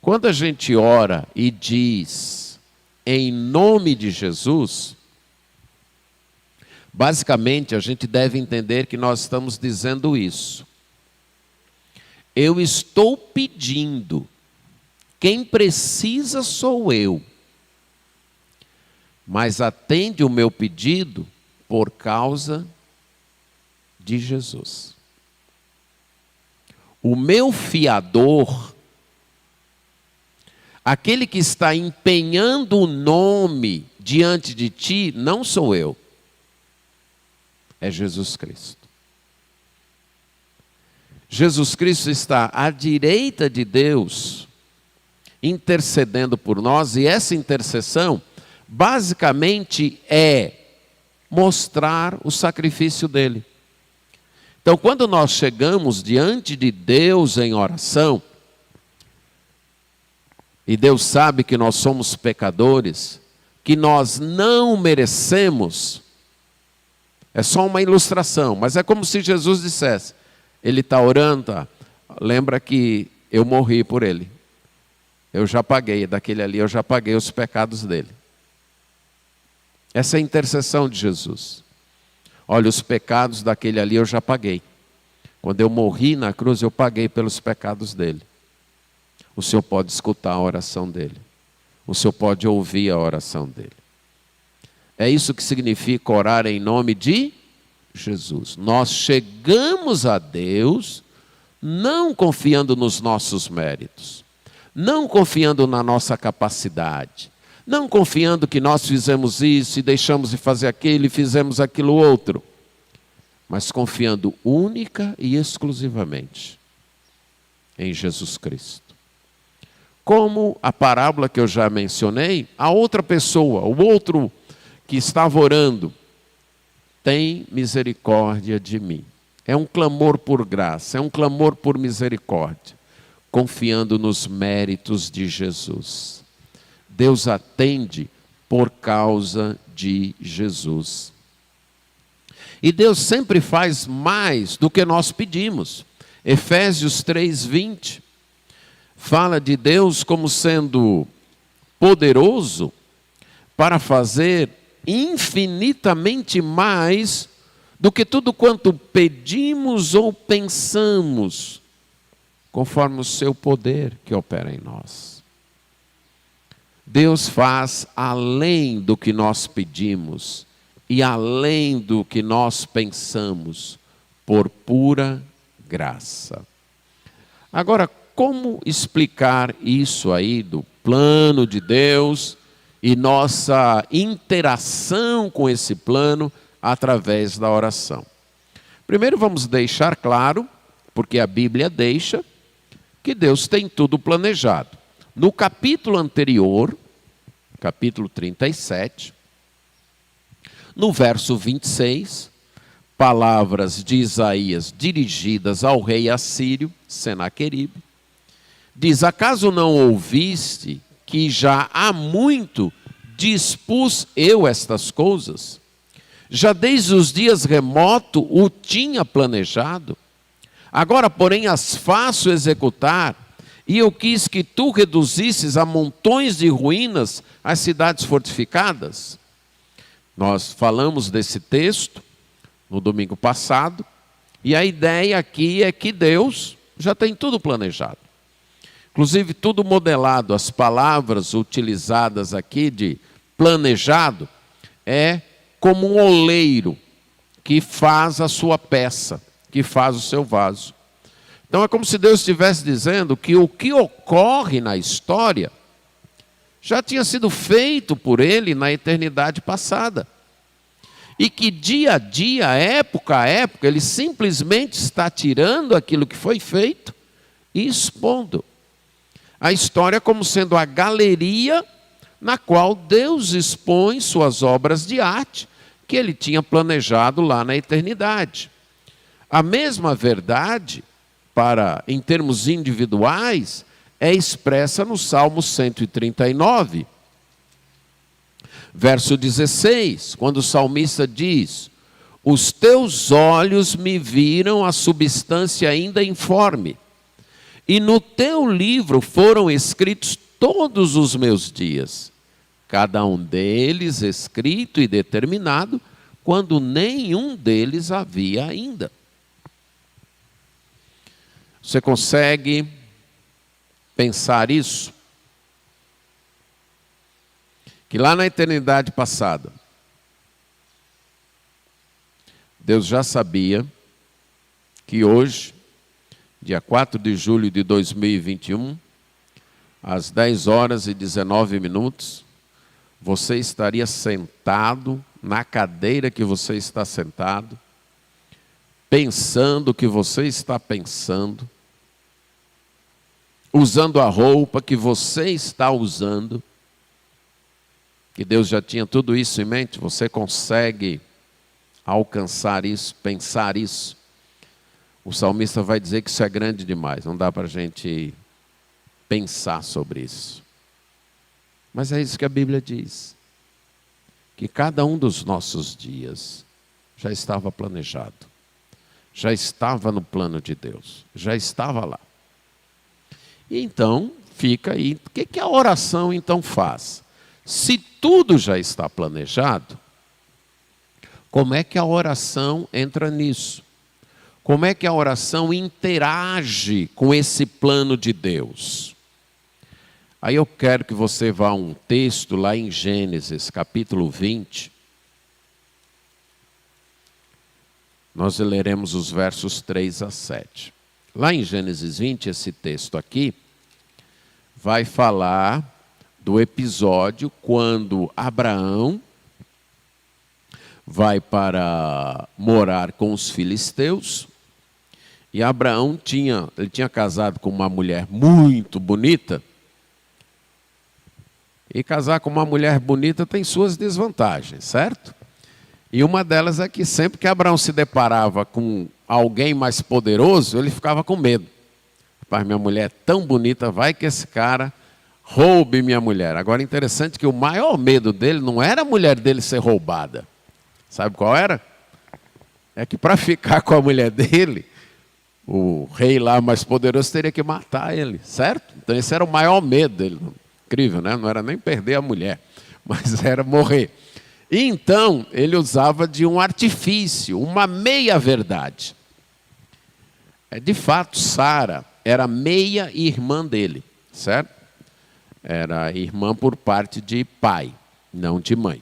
Quando a gente ora e diz, em nome de Jesus, basicamente a gente deve entender que nós estamos dizendo isso. Eu estou pedindo, quem precisa sou eu, mas atende o meu pedido por causa de Jesus. O meu fiador, aquele que está empenhando o nome diante de ti, não sou eu, é Jesus Cristo. Jesus Cristo está à direita de Deus, intercedendo por nós, e essa intercessão basicamente é mostrar o sacrifício dele. Então, quando nós chegamos diante de Deus em oração, e Deus sabe que nós somos pecadores, que nós não merecemos, é só uma ilustração, mas é como se Jesus dissesse, ele está orando, tá? Lembra que eu morri por ele, eu já paguei, daquele ali eu já paguei os pecados dele. Essa é a intercessão de Jesus. Olha, os pecados daquele ali eu já paguei. Quando eu morri na cruz, eu paguei pelos pecados dele. O Senhor pode escutar a oração dele. O Senhor pode ouvir a oração dele. É isso que significa orar em nome de Jesus. Nós chegamos a Deus não confiando nos nossos méritos, não confiando na nossa capacidade, não confiando que nós fizemos isso e deixamos de fazer aquilo e fizemos aquilo outro, mas confiando única e exclusivamente em Jesus Cristo. Como a parábola que eu já mencionei, a outra pessoa, o outro que estava orando, tem misericórdia de mim. É um clamor por graça, é um clamor por misericórdia, confiando nos méritos de Jesus. Deus atende por causa de Jesus. E Deus sempre faz mais do que nós pedimos. Efésios 3:20 fala de Deus como sendo poderoso para fazer infinitamente mais do que tudo quanto pedimos ou pensamos, conforme o seu poder que opera em nós. Deus faz além do que nós pedimos e além do que nós pensamos, por pura graça. Agora, como explicar isso aí do plano de Deus e nossa interação com esse plano através da oração? Primeiro vamos deixar claro, porque a Bíblia deixa, que Deus tem tudo planejado. No capítulo anterior, capítulo 37, no verso 26, palavras de Isaías dirigidas ao rei assírio, Senaqueribe, diz: acaso não ouviste que já há muito dispus eu estas coisas? Já desde os dias remotos o tinha planejado. Agora, porém, as faço executar, e eu quis que tu reduzisses a montões de ruínas as cidades fortificadas. Nós falamos desse texto no domingo passado, e a ideia aqui é que Deus já tem tudo planejado. Inclusive, tudo modelado, as palavras utilizadas aqui de planejado, é como um oleiro que faz a sua peça, que faz o seu vaso. Então é como se Deus estivesse dizendo que o que ocorre na história já tinha sido feito por Ele na eternidade passada. E que dia a dia, época a época, Ele simplesmente está tirando aquilo que foi feito e expondo. A história como sendo a galeria na qual Deus expõe suas obras de arte que Ele tinha planejado lá na eternidade. A mesma verdade, em termos individuais, é expressa no Salmo 139, verso 16, quando o salmista diz: os teus olhos me viram a substância ainda informe, e no teu livro foram escritos todos os meus dias, cada um deles escrito e determinado, quando nenhum deles havia ainda. Você consegue pensar isso? Que lá na eternidade passada, Deus já sabia que hoje, dia 4 de julho de 2021, às 10 horas e 19 minutos, você estaria sentado na cadeira que você está sentado, pensando o que você está pensando, usando a roupa que você está usando, que Deus já tinha tudo isso em mente. Você consegue alcançar isso, pensar isso? O salmista vai dizer que isso é grande demais, não dá para a gente pensar sobre isso. Mas é isso que a Bíblia diz, que cada um dos nossos dias já estava planejado, já estava no plano de Deus, já estava lá. E então, fica aí, o que a oração então faz? Se tudo já está planejado, como é que a oração entra nisso? Como é que a oração interage com esse plano de Deus? Aí eu quero que você vá a um texto lá em Gênesis, capítulo 20. Nós leremos os versos 3 a 7. Lá em Gênesis 20, esse texto aqui vai falar do episódio quando Abraão vai para morar com os filisteus. E Abraão tinha casado com uma mulher muito bonita. E casar com uma mulher bonita tem suas desvantagens, certo? E uma delas é que sempre que Abraão se deparava com alguém mais poderoso, ele ficava com medo. Rapaz, minha mulher é tão bonita, vai que esse cara roube minha mulher. Agora, interessante que o maior medo dele não era a mulher dele ser roubada. Sabe qual era? É que para ficar com a mulher dele, o rei lá mais poderoso teria que matar ele, certo? Então esse era o maior medo dele. Incrível, né? Não era nem perder a mulher, mas era morrer. E então, ele usava de um artifício, uma meia-verdade. De fato, Sara era meia-irmã dele, certo? Era irmã por parte de pai, não de mãe.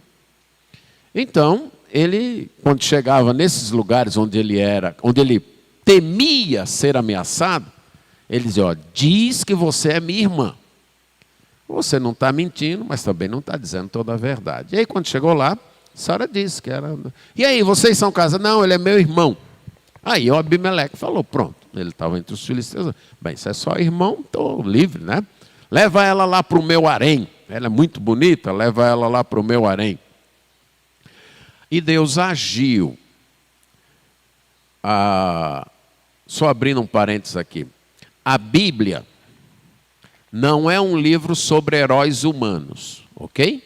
Então, ele, quando chegava nesses lugares onde ele temia ser ameaçado, ele dizia, ó, diz que você é minha irmã. Você não está mentindo, mas também não está dizendo toda a verdade. E aí, quando chegou lá, Sara disse que era... E aí, vocês são casados? Não, ele é meu irmão. Aí o Abimeleque falou, pronto. Ele estava entre os filisteus. Bem, se é só irmão, estou livre, né? Leva ela lá para o meu harém. Ela é muito bonita, leva ela lá para o meu harém. E Deus agiu. Só abrindo um parênteses aqui. A Bíblia não é um livro sobre heróis humanos, ok?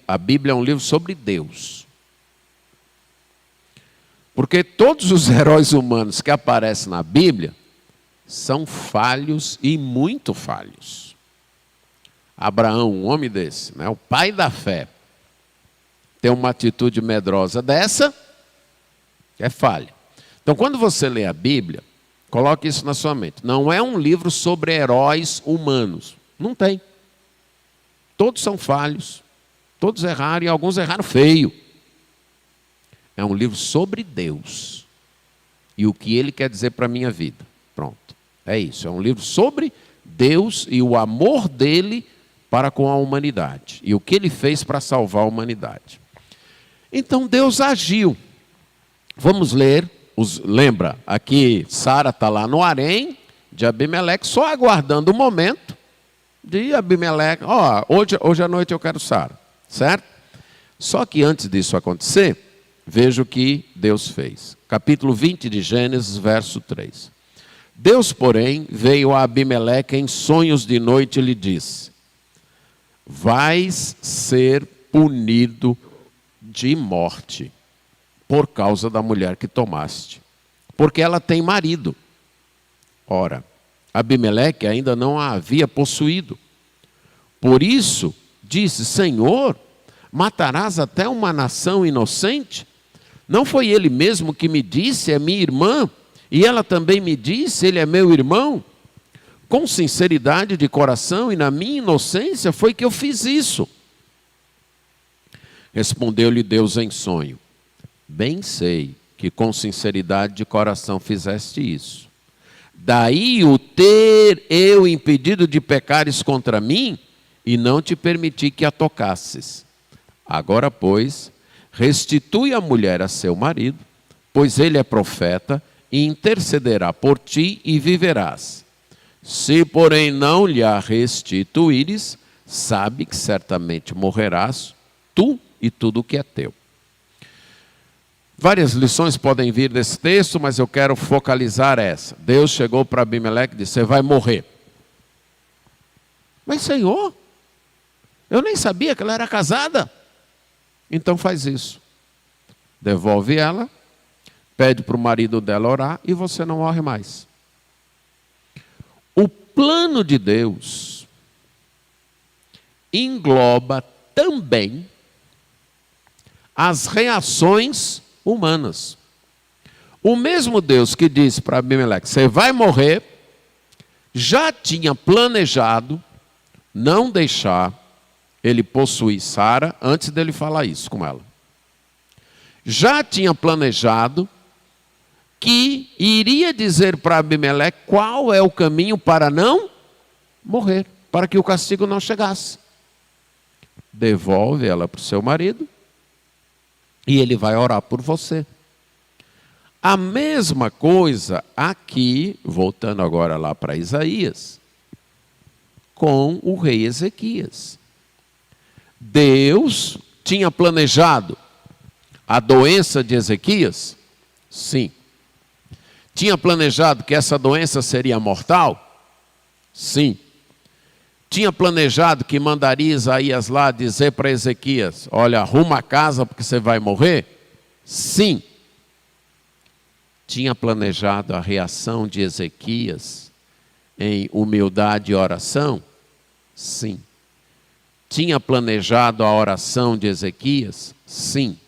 A Bíblia é um livro sobre Deus. Porque todos os heróis humanos que aparecem na Bíblia são falhos e muito falhos. Abraão, um homem desse, né, o pai da fé, tem uma atitude medrosa dessa, é falha. Então, quando você lê a Bíblia, coloque isso na sua mente. Não é um livro sobre heróis humanos. Não tem. Todos são falhos, todos erraram e alguns erraram feio. É um livro sobre Deus e o que Ele quer dizer para a minha vida. Pronto, é isso. É um livro sobre Deus e o amor dEle para com a humanidade. E o que Ele fez para salvar a humanidade. Então Deus agiu. Vamos ler. Lembra, aqui Sara está lá no harém de Abimeleque, só aguardando o momento de Abimeleque. Ó, hoje à noite eu quero Sara, certo? Só que antes disso acontecer, veja o que Deus fez. Capítulo 20 de Gênesis, verso 3. Deus, porém, veio a Abimeleque em sonhos de noite e lhe disse, vais ser punido de morte por causa da mulher que tomaste, porque ela tem marido. Ora, Abimeleque ainda não a havia possuído. Por isso, disse, Senhor, matarás até uma nação inocente? Não foi ele mesmo que me disse, é minha irmã, e ela também me disse, ele é meu irmão? Com sinceridade de coração e na minha inocência foi que eu fiz isso. Respondeu-lhe Deus em sonho, bem sei que com sinceridade de coração fizeste isso. Daí o ter eu impedido de pecares contra mim e não te permiti que a tocasses. Agora, pois, restitui a mulher a seu marido, pois ele é profeta e intercederá por ti e viverás. Se, porém, não lhe a restituíres, sabe que certamente morrerás, tu e tudo o que é teu. Várias lições podem vir desse texto, mas eu quero focalizar essa. Deus chegou para Abimeleque e disse, você vai morrer. Mas, Senhor, eu nem sabia que ela era casada. Então faz isso. Devolve ela, pede para o marido dela orar e você não morre mais. O plano de Deus engloba também as reações humanas. O mesmo Deus que disse para Abimeleque, você vai morrer, já tinha planejado não deixar ele possuir Sara antes dele falar isso com ela. Já tinha planejado que iria dizer para Abimeleque qual é o caminho para não morrer, para que o castigo não chegasse. Devolve ela para o seu marido e ele vai orar por você. A mesma coisa aqui, voltando agora lá para Isaías, com o rei Ezequias. Deus tinha planejado a doença de Ezequias? Sim. Tinha planejado que essa doença seria mortal? Sim. Tinha planejado que mandaria Isaías lá dizer para Ezequias, olha, arruma a casa porque você vai morrer? Sim. Tinha planejado a reação de Ezequias em humildade e oração? Sim. Tinha planejado a oração de Ezequias? Sim.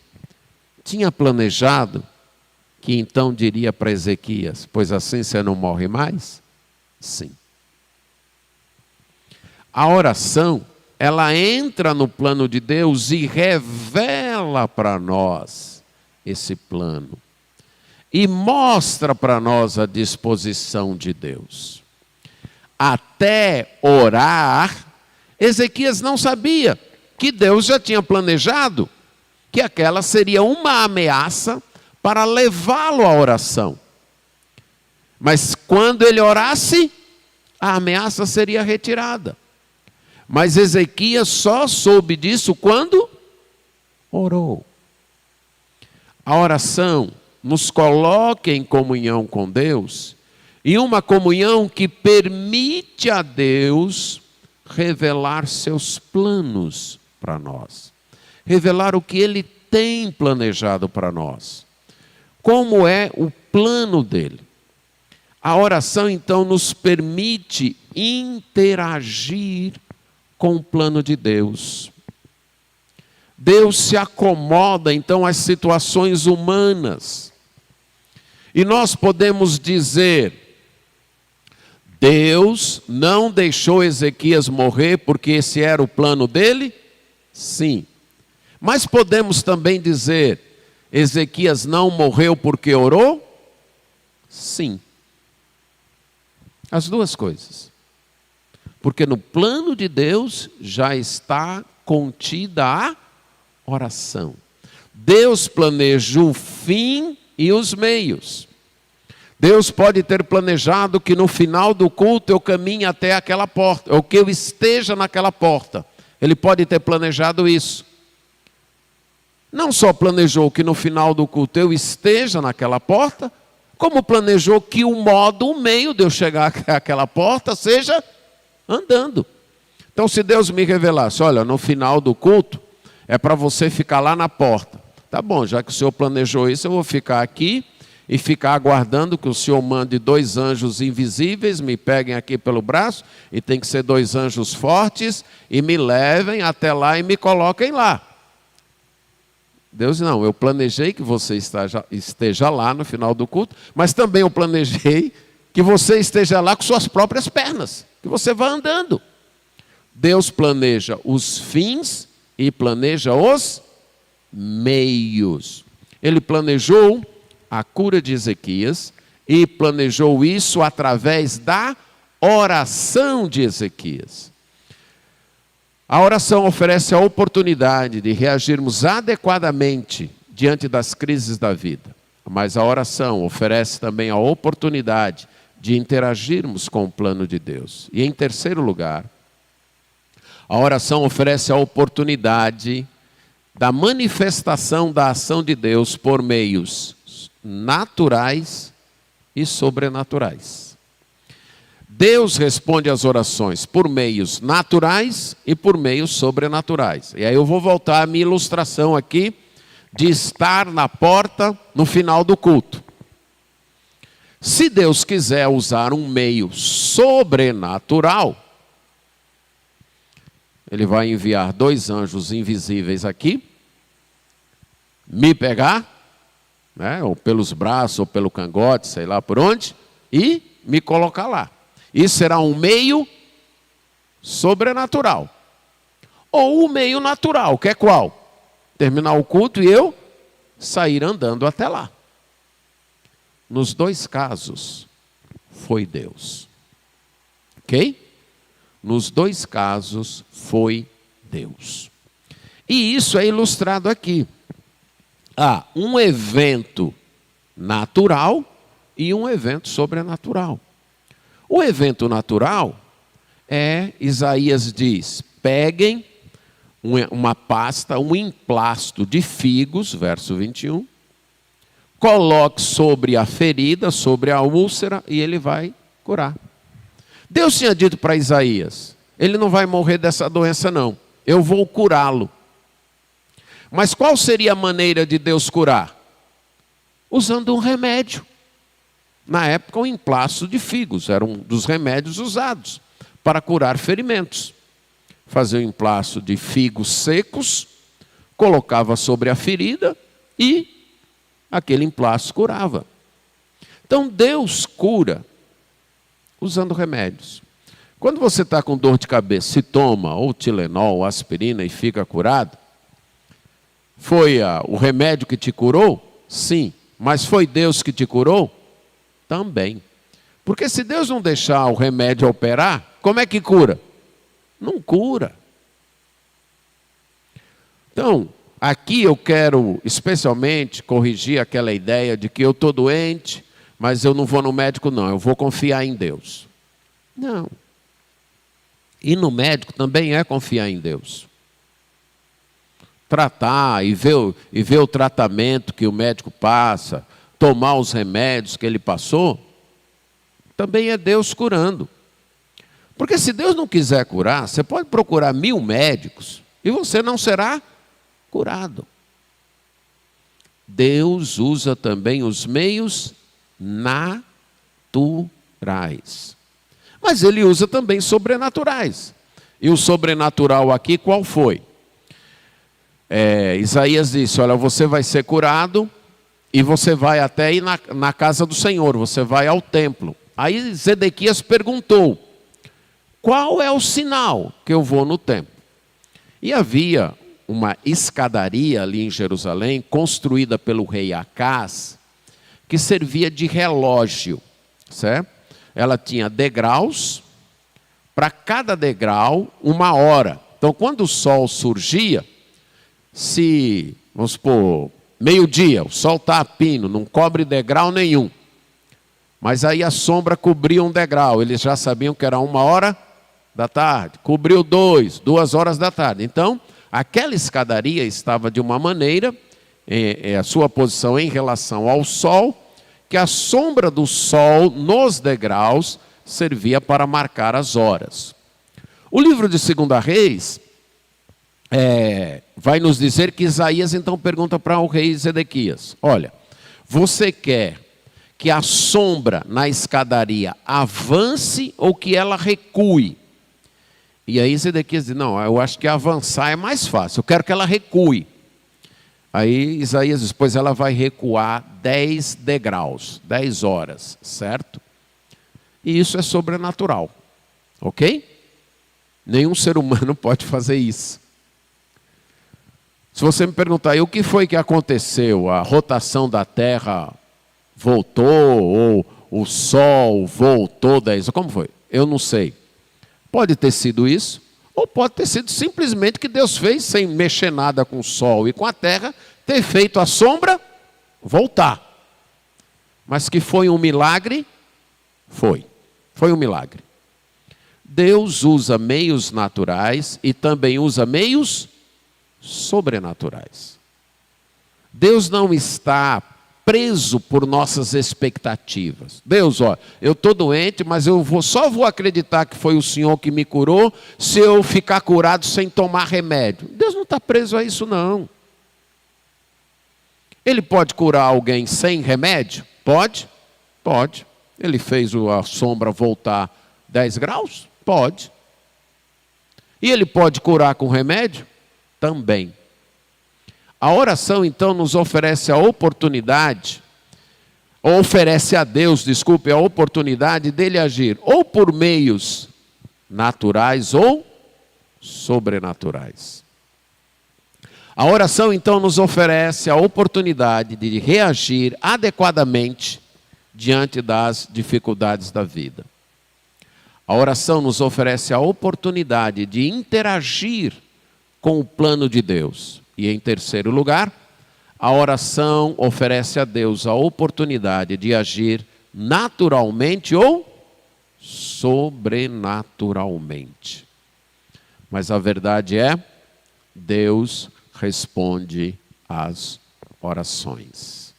Tinha planejado que então diria para Ezequias: pois assim você não morre mais? Sim. A oração, ela entra no plano de Deus e revela para nós esse plano. E mostra para nós a disposição de Deus. Até orar, Ezequias não sabia que Deus já tinha planejado que aquela seria uma ameaça para levá-lo à oração. Mas quando ele orasse, a ameaça seria retirada. Mas Ezequias só soube disso quando orou. A oração nos coloca em comunhão com Deus, e uma comunhão que permite a Deus revelar seus planos para nós. Revelar o que Ele tem planejado para nós. Como é o plano dele. A oração, então, nos permite interagir com o plano de Deus. Deus se acomoda, então, às situações humanas. E nós podemos dizer: Deus não deixou Ezequias morrer porque esse era o plano dele? Sim. Mas podemos também dizer: Ezequias não morreu porque orou? Sim. As duas coisas. Porque no plano de Deus já está contida a oração. Deus planeja o fim e os meios. Deus pode ter planejado que no final do culto eu caminhe até aquela porta, ou que eu esteja naquela porta. Ele pode ter planejado isso. Não só planejou que no final do culto eu esteja naquela porta, como planejou que o meio de eu chegar àquela porta seja andando. Então, se Deus me revelasse: olha, no final do culto é para você ficar lá na porta. Tá bom, já que o Senhor planejou isso, eu vou ficar aqui e ficar aguardando que o Senhor mande 2 anjos invisíveis, me peguem aqui pelo braço, e tem que ser 2 anjos fortes, e me levem até lá e me coloquem lá. Deus não, eu planejei que você esteja lá no final do culto, mas também eu planejei que você esteja lá com suas próprias pernas, que você vá andando. Deus planeja os fins e planeja os meios. Ele planejou a cura de Ezequias e planejou isso através da oração de Ezequias. A oração oferece a oportunidade de reagirmos adequadamente diante das crises da vida. Mas a oração oferece também a oportunidade de interagirmos com o plano de Deus. E em terceiro lugar, a oração oferece a oportunidade da manifestação da ação de Deus por meios naturais e sobrenaturais. Deus responde às orações por meios naturais e por meios sobrenaturais. E aí eu vou voltar à minha ilustração aqui de estar na porta no final do culto. Se Deus quiser usar um meio sobrenatural, Ele vai enviar 2 anjos invisíveis aqui, me pegar, né, ou pelos braços, ou pelo cangote, sei lá por onde, e me colocar lá. Isso será um meio sobrenatural. Ou o meio natural, que é qual? Terminar o culto e eu sair andando até lá. Nos 2 casos, foi Deus. Ok? Nos 2 casos, foi Deus. E isso é ilustrado aqui. Há um evento natural e um evento sobrenatural. O evento natural Isaías diz: peguem uma pasta, um emplasto de figos, verso 21, coloque sobre a ferida, sobre a úlcera, e ele vai curar. Deus tinha dito para Isaías: ele não vai morrer dessa doença não, eu vou curá-lo. Mas qual seria a maneira de Deus curar? Usando um remédio. Na época, o emplasto de figos era um dos remédios usados para curar ferimentos. fazia um emplasto de figos secos, colocava sobre a ferida e aquele emplasto curava. Então Deus cura usando remédios. Quando você está com dor de cabeça, se toma ou Tilenol, ou aspirina e fica curado, foi o remédio que te curou? Sim. Mas foi Deus que te curou? Também. Porque se Deus não deixar o remédio operar, como é que cura? Não cura. Então, aqui eu quero especialmente corrigir aquela ideia de que eu estou doente, mas eu não vou no médico não, eu vou confiar em Deus. Não. E no médico também é confiar em Deus. Tratar e ver o tratamento que o médico passa, tomar os remédios que ele passou, também é Deus curando. Porque se Deus não quiser curar, você pode procurar 1000 médicos e você não será curado. Deus usa também os meios naturais. Mas ele usa também sobrenaturais. E o sobrenatural aqui qual foi? Isaías disse, olha, você vai ser curado e você vai até ir na casa do Senhor, você vai ao templo. Aí Zedequias perguntou, qual é o sinal que eu vou no templo? E havia uma escadaria ali em Jerusalém, construída pelo rei Acaz, que servia de relógio, certo? Ela tinha degraus, para cada degrau 1 hora. Então, quando o sol surgia, se, vamos supor, meio-dia, o sol está a pino, não cobre degrau nenhum. Mas aí a sombra cobria um degrau, eles já sabiam que era 1 hora da tarde. Cobriu 2 horas da tarde. Então, aquela escadaria estava de uma maneira, a sua posição em relação ao sol, que a sombra do sol nos degraus servia para marcar as horas. O livro de 2 Reis vai nos dizer que Isaías então pergunta para o rei Zedequias, olha, você quer que a sombra na escadaria avance ou que ela recue? E aí Zedequias diz, não, eu acho que avançar é mais fácil, eu quero que ela recue. Aí Isaías diz, pois ela vai recuar 10 degraus, 10 horas, certo? E isso é sobrenatural, ok? Nenhum ser humano pode fazer isso. Se você me perguntar, e o que foi que aconteceu? A rotação da Terra voltou, ou o Sol voltou 10 horas? Como foi? Eu não sei. Pode ter sido isso, ou pode ter sido simplesmente que Deus fez, sem mexer nada com o Sol e com a Terra, ter feito a sombra voltar. Mas que foi um milagre? Foi um milagre. Deus usa meios naturais e também usa meios sobrenaturais. Deus não está preso por nossas expectativas. Deus, ó, eu estou doente, mas eu só vou acreditar que foi o Senhor que me curou se eu ficar curado sem tomar remédio. Deus não está preso a isso, não. Ele pode curar alguém sem remédio? Pode? Pode. Ele fez a sombra voltar 10 graus? Pode. E ele pode curar com remédio? Também. A oração, então, nos oferece a oportunidade, ou oferece a Deus, desculpe, a oportunidade dele agir, ou por meios naturais ou sobrenaturais. A oração, então, nos oferece a oportunidade de reagir adequadamente diante das dificuldades da vida. A oração nos oferece a oportunidade de interagir com o plano de Deus. E em terceiro lugar, a oração oferece a Deus a oportunidade de agir naturalmente ou sobrenaturalmente. Mas a verdade é, Deus responde às orações.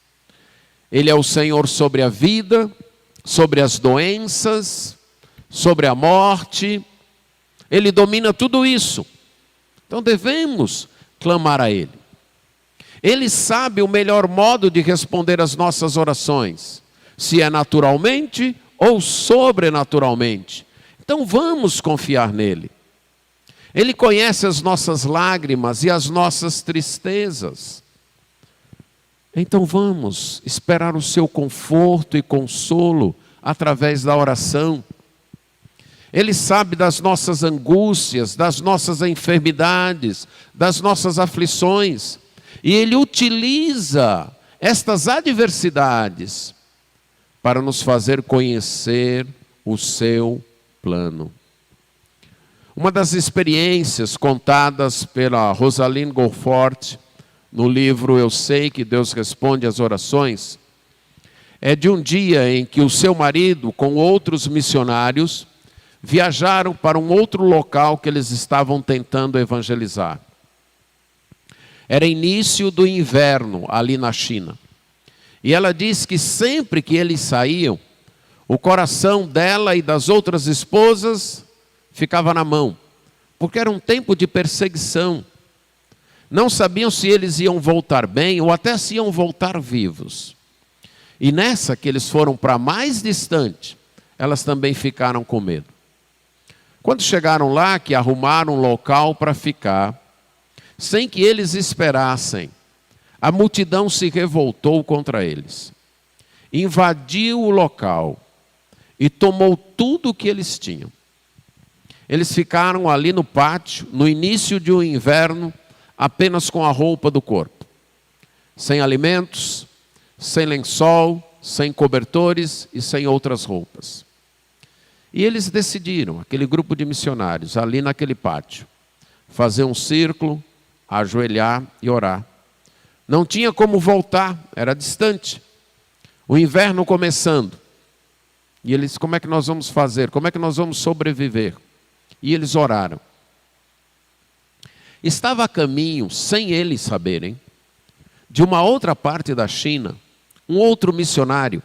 Ele é o Senhor sobre a vida, sobre as doenças, sobre a morte. Ele domina tudo isso. Então devemos clamar a Ele. Ele sabe o melhor modo de responder às nossas orações, se é naturalmente ou sobrenaturalmente. Então vamos confiar nele. Ele conhece as nossas lágrimas e as nossas tristezas. Então vamos esperar o seu conforto e consolo através da oração. Ele sabe das nossas angústias, das nossas enfermidades, das nossas aflições. E Ele utiliza estas adversidades para nos fazer conhecer o seu plano. Uma das experiências contadas pela Rosalind Goforth no livro Eu Sei que Deus Responde às Orações, é de um dia em que o seu marido, com outros missionários, viajaram para um outro local que eles estavam tentando evangelizar. Era início do inverno ali na China. E ela diz que sempre que eles saíam, o coração dela e das outras esposas ficava na mão, porque era um tempo de perseguição. Não sabiam se eles iam voltar bem ou até se iam voltar vivos. E nessa que eles foram para mais distante, elas também ficaram com medo. Quando chegaram lá, que arrumaram um local para ficar, sem que eles esperassem, a multidão se revoltou contra eles. Invadiu o local e tomou tudo o que eles tinham. Eles ficaram ali no pátio, no início de um inverno, apenas com a roupa do corpo. Sem alimentos, sem lençol, sem cobertores e sem outras roupas. E eles decidiram, aquele grupo de missionários, ali naquele pátio, fazer um círculo, ajoelhar e orar. Não tinha como voltar, era distante. O inverno começando. E eles, como é que nós vamos fazer? Como é que nós vamos sobreviver? E eles oraram. Estava a caminho, sem eles saberem, de uma outra parte da China, um outro missionário,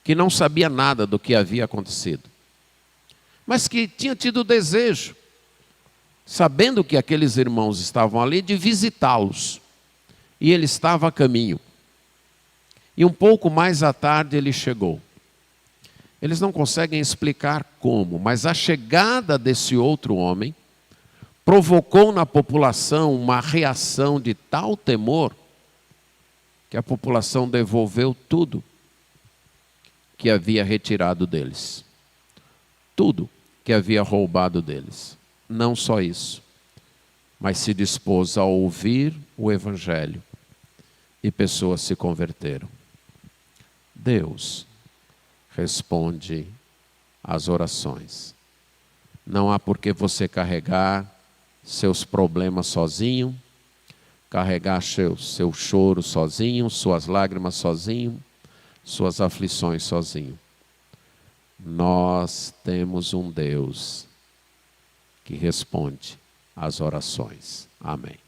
que não sabia nada do que havia acontecido. Mas que tinha tido o desejo, sabendo que aqueles irmãos estavam ali, de visitá-los. E ele estava a caminho. E um pouco mais à tarde ele chegou. Eles não conseguem explicar como, mas a chegada desse outro homem provocou na população uma reação de tal temor que a população devolveu tudo que havia retirado deles. Tudo que havia roubado deles. Não só isso, mas se dispôs a ouvir o Evangelho e pessoas se converteram. Deus responde às orações. Não há por que você carregar seus problemas sozinho, carregar seu choro sozinho, suas lágrimas sozinho, suas aflições sozinho. Nós temos um Deus que responde às orações. Amém.